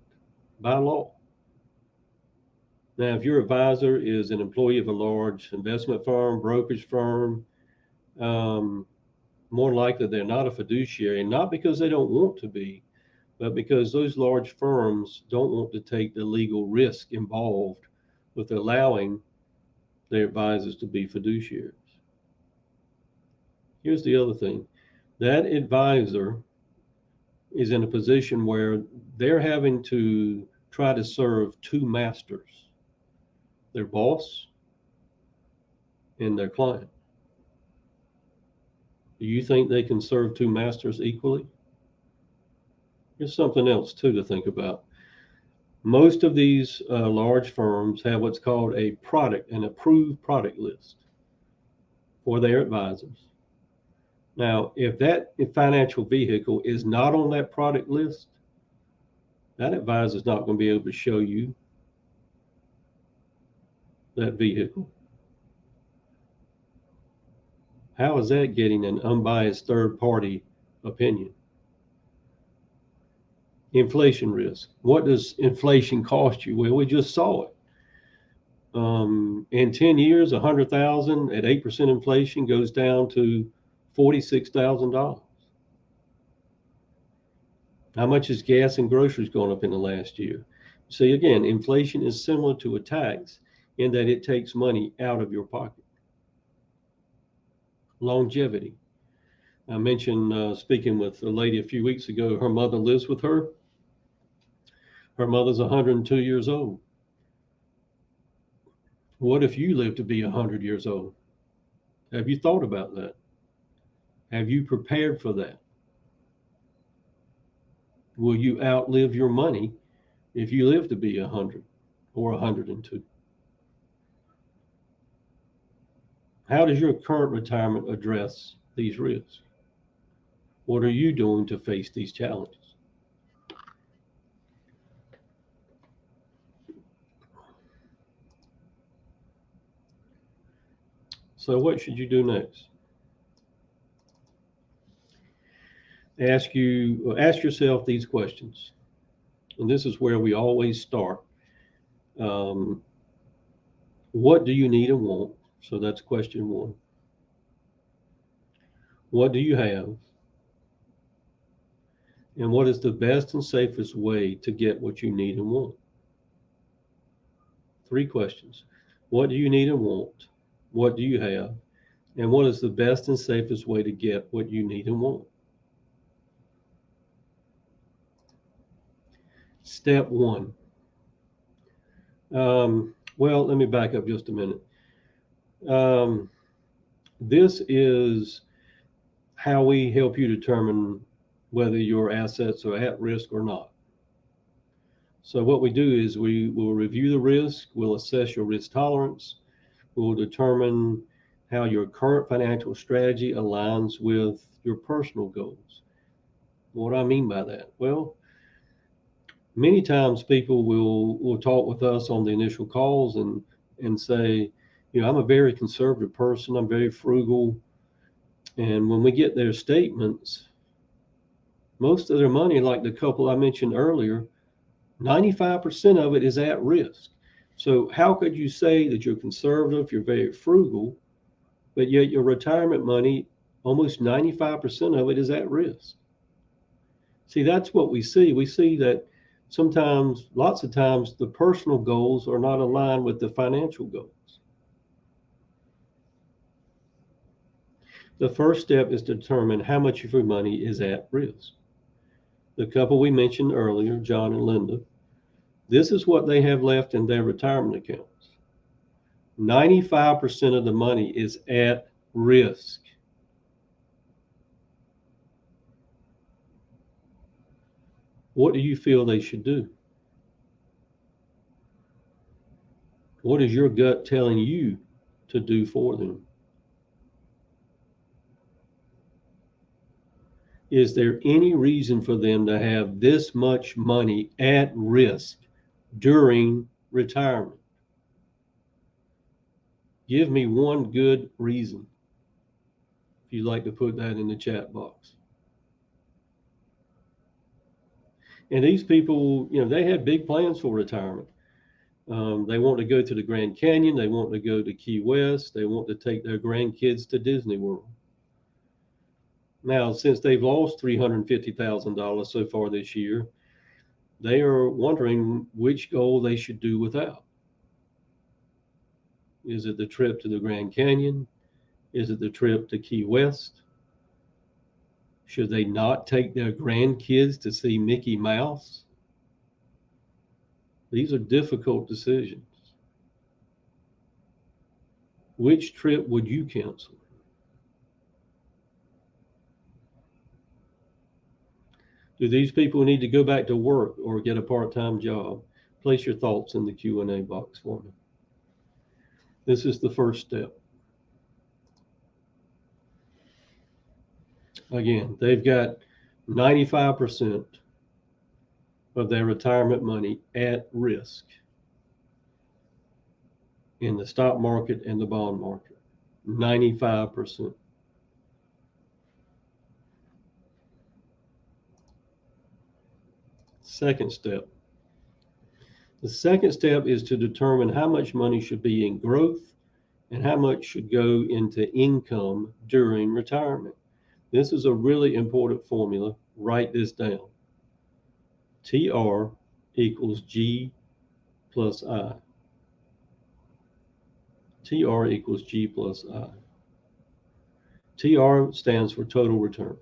by law. Now, if your advisor is an employee of a large investment firm, brokerage firm, more likely they're not a fiduciary, not because they don't want to be, but because those large firms don't want to take the legal risk involved with allowing their advisors to be fiduciaries. Here's the other thing. That advisor is in a position where they're having to try to serve two masters, their boss and their client. Do you think they can serve two masters equally? Here's something else too to think about. Most of these large firms have what's called an approved product list for their advisors. Now, if that financial vehicle is not on that product list, that advisor is not going to be able to show you that vehicle. How is that getting an unbiased third-party opinion? Inflation risk. What does inflation cost you? Well, we just saw it. In 10 years, 100,000 at 8% inflation goes down to $46,000. How much is gas and groceries going up in the last year? See, again, inflation is similar to a tax in that it takes money out of your pocket. Longevity. I mentioned speaking with a lady a few weeks ago, her mother lives with her. Her mother's 102 years old. What if you live to be 100 years old? Have you thought about that? Have you prepared for that? Will you outlive your money if you live to be 100 or 102? How does your current retirement address these risks? What are you doing to face these challenges? So what should you do next? Ask yourself these questions. And this is where we always start. What do you need and want? So that's question one. What do you have? And what is the best and safest way to get what you need and want? 3 questions. What do you need and want? What do you have? And what is the best and safest way to get what you need and want? Step 1. Well, let me back up just a minute. This is how we help you determine whether your assets are at risk or not. So what we do is we will review the risk, we'll assess your risk tolerance, we'll determine how your current financial strategy aligns with your personal goals. What do I mean by that? Well, many times people will talk with us on the initial calls and say, I'm a very conservative person, I'm very frugal. And when we get their statements, most of their money, like the couple I mentioned earlier, 95% of it is at risk. So how could you say that you're conservative, you're very frugal, but yet your retirement money, almost 95% of it is at risk? See, that's what we see. We see that sometimes, lots of times, the personal goals are not aligned with the financial goals. The first step is to determine how much of your money is at risk. The couple we mentioned earlier, John and Linda, this is what they have left in their retirement accounts. 95% of the money is at risk. What do you feel they should do? What is your gut telling you to do for them? Is there any reason for them to have this much money at risk during retirement? Give me one good reason. If you'd like to put that in the chat box. And these people, they have big plans for retirement. They want to go to the Grand Canyon. They want to go to Key West. They want to take their grandkids to Disney World. Now, since they've lost $350,000 so far this year, they are wondering which goal they should do without. Is it the trip to the Grand Canyon? Is it the trip to Key West? Should they not take their grandkids to see Mickey Mouse? These are difficult decisions. Which trip would you cancel? Do these people need to go back to work or get a part-time job? Place your thoughts in the Q&A box for me. This is the first step. Again, they've got 95% of their retirement money at risk in the stock market and the bond market. 95%. Second step. The second step is to determine how much money should be in growth and how much should go into income during retirement. This is a really important formula. Write this down. TR equals G plus I. TR equals G plus I. TR stands for total return.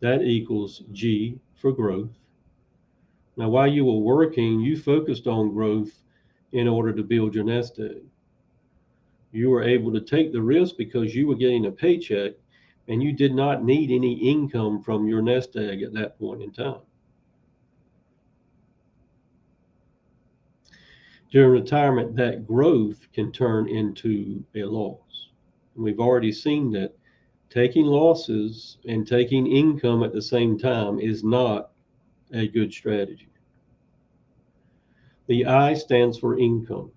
That equals G for growth. Now, while you were working, you focused on growth in order to build your nest egg. You were able to take the risk because you were getting a paycheck and you did not need any income from your nest egg at that point in time. During retirement, that growth can turn into a loss. And we've already seen that taking losses and taking income at the same time is not a good strategy. The I stands for income.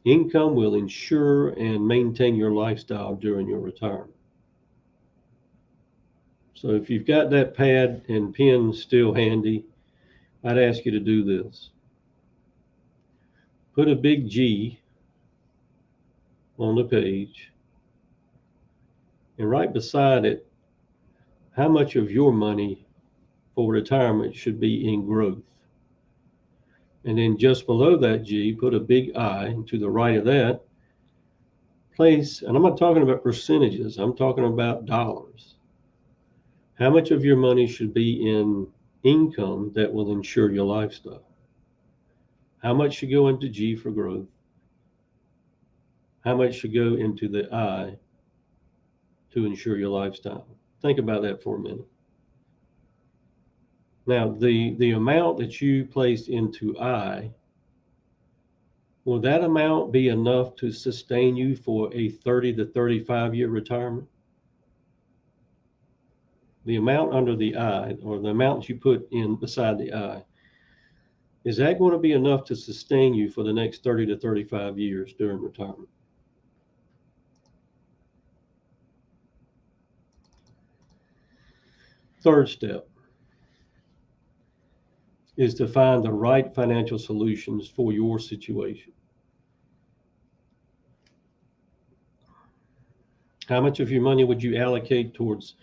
Income will ensure and maintain your lifestyle during your retirement. So if you've got that pad and pen still handy, I'd ask you to do this. Put a big G on the page, and right beside it, how much of your money for retirement should be in growth. And then just below that G, put a big I, and to the right of that, place, and I'm not talking about percentages, I'm talking about dollars. How much of your money should be in income that will ensure your lifestyle? How much should go into G for growth? How much should go into the I to ensure your lifestyle? Think about that for a minute. Now, the amount that you placed into I, will that amount be enough to sustain you for a 30 to 35-year retirement? The amount under the I, or the amount you put in beside the I, is that going to be enough to sustain you for the next 30 to 35 years during retirement? Third step. is to find the right financial solutions for your situation. How much of your money would you allocate towards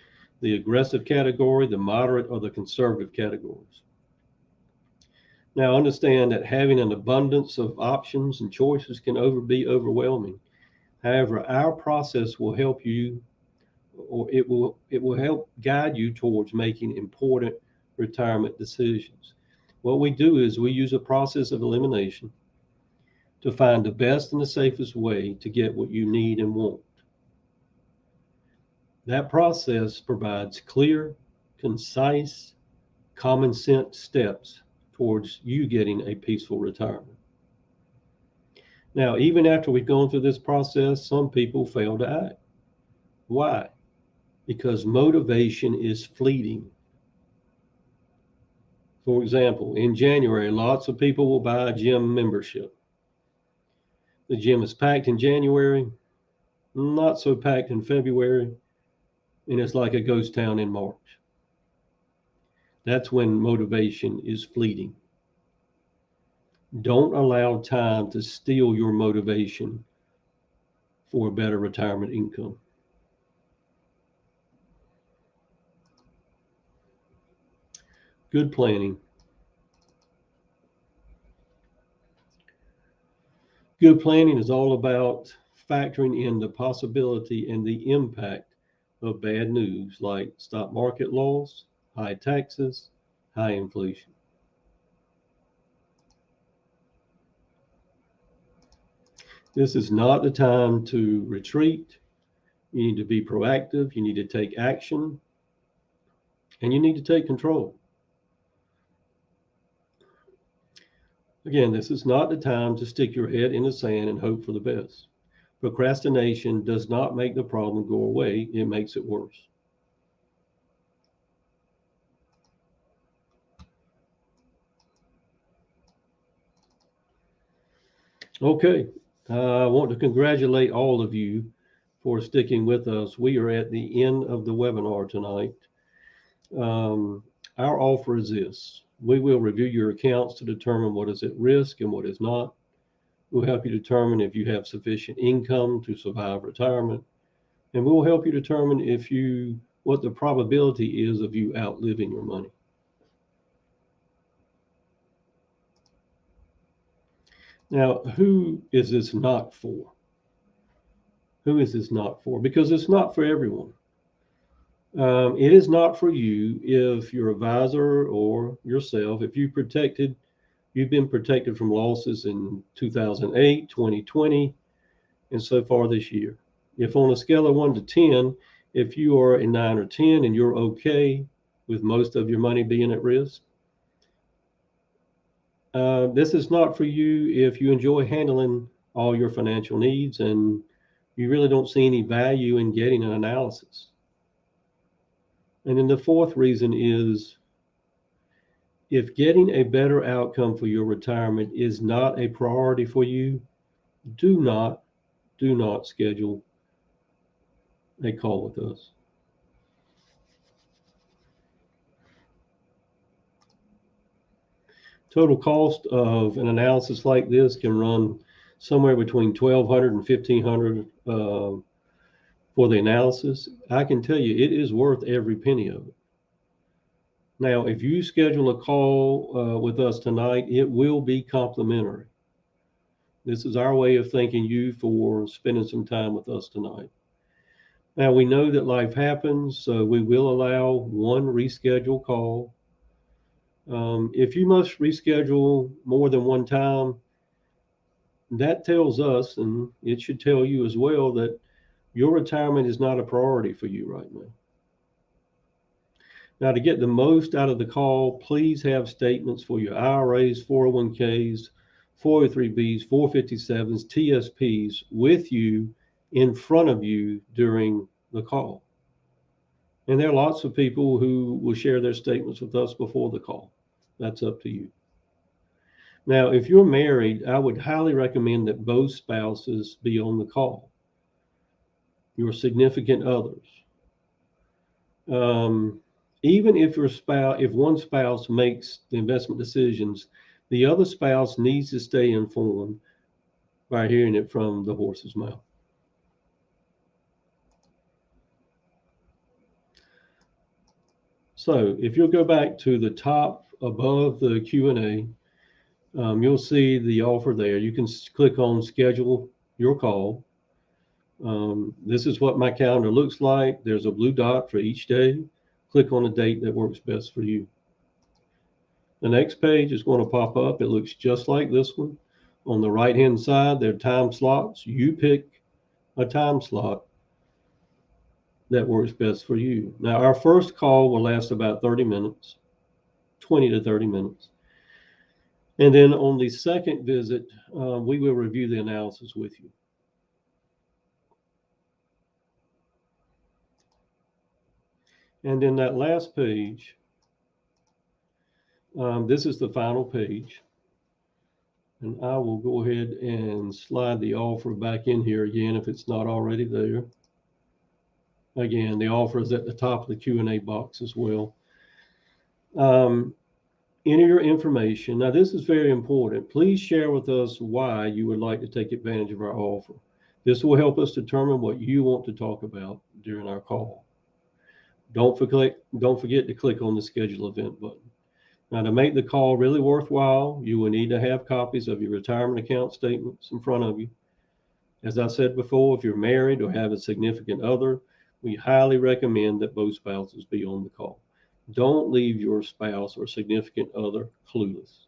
the aggressive category, the moderate, or the conservative categories? Now, understand that having an abundance of options and choices can be overwhelming. However, our process will help you, or it will help guide you towards making important retirement decisions. What we do is we use a process of elimination to find the best and the safest way to get what you need and want. That process provides clear, concise, common sense steps towards you getting a peaceful retirement. Now, even after we've gone through this process, some people fail to act. Why? Because motivation is fleeting. For example, in January, lots of people will buy a gym membership. The gym is packed in January, not so packed in February, and it's like a ghost town in March. That's when motivation is fleeting. Don't allow time to steal your motivation for a better retirement income. Good planning. Good planning is all about factoring in the possibility and the impact of bad news like stock market loss, high taxes, high inflation. This is not the time to retreat. You need to be proactive. You need to take action, and you need to take control. Again, this is not the time to stick your head in the sand and hope for the best. Procrastination does not make the problem go away, it makes it worse. Okay, I want to congratulate all of you for sticking with us. We are at the end of the webinar tonight. Our offer is this. We will review your accounts to determine what is at risk and what is not. We'll help you determine if you have sufficient income to survive retirement. And we'll help you determine what the probability is of you outliving your money. Now, who is this not for? Who is this not for? Because it's not for everyone. It is not for you if your advisor or yourself, if you've been protected from losses in 2008, 2020, and so far this year. If on a scale of 1 to 10, if you are a 9 or 10 and you're okay with most of your money being at risk, this is not for you if you enjoy handling all your financial needs and you really don't see any value in getting an analysis. And then the fourth reason is if getting a better outcome for your retirement is not a priority for you, do not schedule a call with us. Total cost of an analysis like this can run somewhere between $1,200 and $1,500 for the analysis. I can tell you it is worth every penny of it. Now, if you schedule a call with us tonight, it will be complimentary. This is our way of thanking you for spending some time with us tonight. Now, we know that life happens, so we will allow one reschedule call. If you must reschedule more than one time, that tells us, and it should tell you as well, that your retirement is not a priority for you right now. Now, to get the most out of the call, please have statements for your IRAs, 401ks, 403bs, 457s, TSPs with you in front of you during the call. And there are lots of people who will share their statements with us before the call. That's up to you. Now, if you're married, I would highly recommend that both spouses be on the call, your significant others. even if if one spouse makes the investment decisions, the other spouse needs to stay informed by hearing it from the horse's mouth. So if you'll go back to the top above the Q&A, you'll see the offer there. You can click on schedule your call. This is what my calendar looks like. There's a blue dot for each day. Click on a date that works best for you. The next page is going to pop up. It looks just like this one. On the right-hand side, there are time slots. You pick a time slot that works best for you. Now, our first call will last about 30 minutes, 20 to 30 minutes. And then on the second visit, we will review the analysis with you. And then that last page, this is the final page. And I will go ahead and slide the offer back in here again if it's not already there. Again, the offer is at the top of the Q&A box as well. Enter your information. Now, this is very important. Please share with us why you would like to take advantage of our offer. This will help us determine what you want to talk about during our call. Don't forget to click on the schedule event button. Now, to make the call really worthwhile, you will need to have copies of your retirement account statements in front of you. As I said before, if you're married or have a significant other, we highly recommend that both spouses be on the call. Don't leave your spouse or significant other clueless.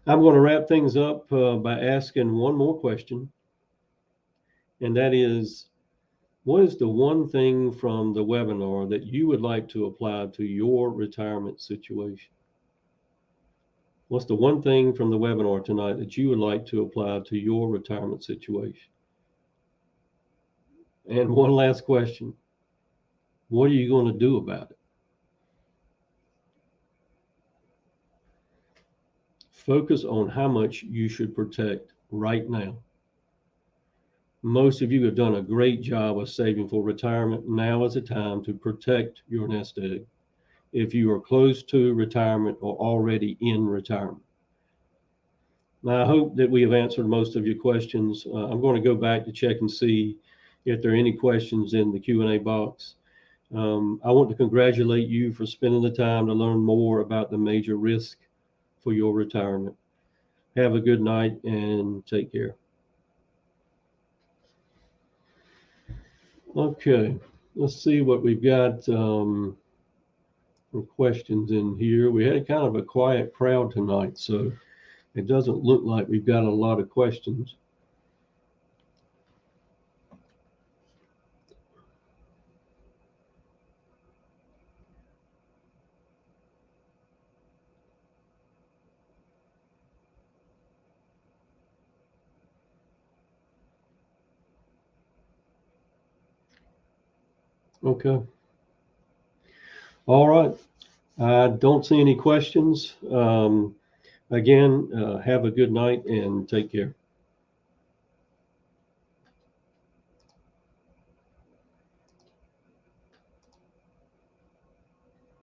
I'm going to wrap things up by asking one more question, and that is, what is the one thing from the webinar that you would like to apply to your retirement situation? What's the one thing from the webinar tonight that you would like to apply to your retirement situation? And one last question, what are you going to do about it? Focus on how much you should protect right now. Most of you have done a great job of saving for retirement. Now is the time to protect your nest egg if you are close to retirement or already in retirement. Now, I hope that we have answered most of your questions. I'm going to go back to check and see if there are any questions in the Q&A box. I want to congratulate you for spending the time to learn more about the major risk for your retirement. Have a good night and take care. Okay, let's see what we've got for questions in here. We had kind of a quiet crowd tonight, so it doesn't look like we've got a lot of questions. Okay. All right. I don't see any questions. Again, have a good night and take care.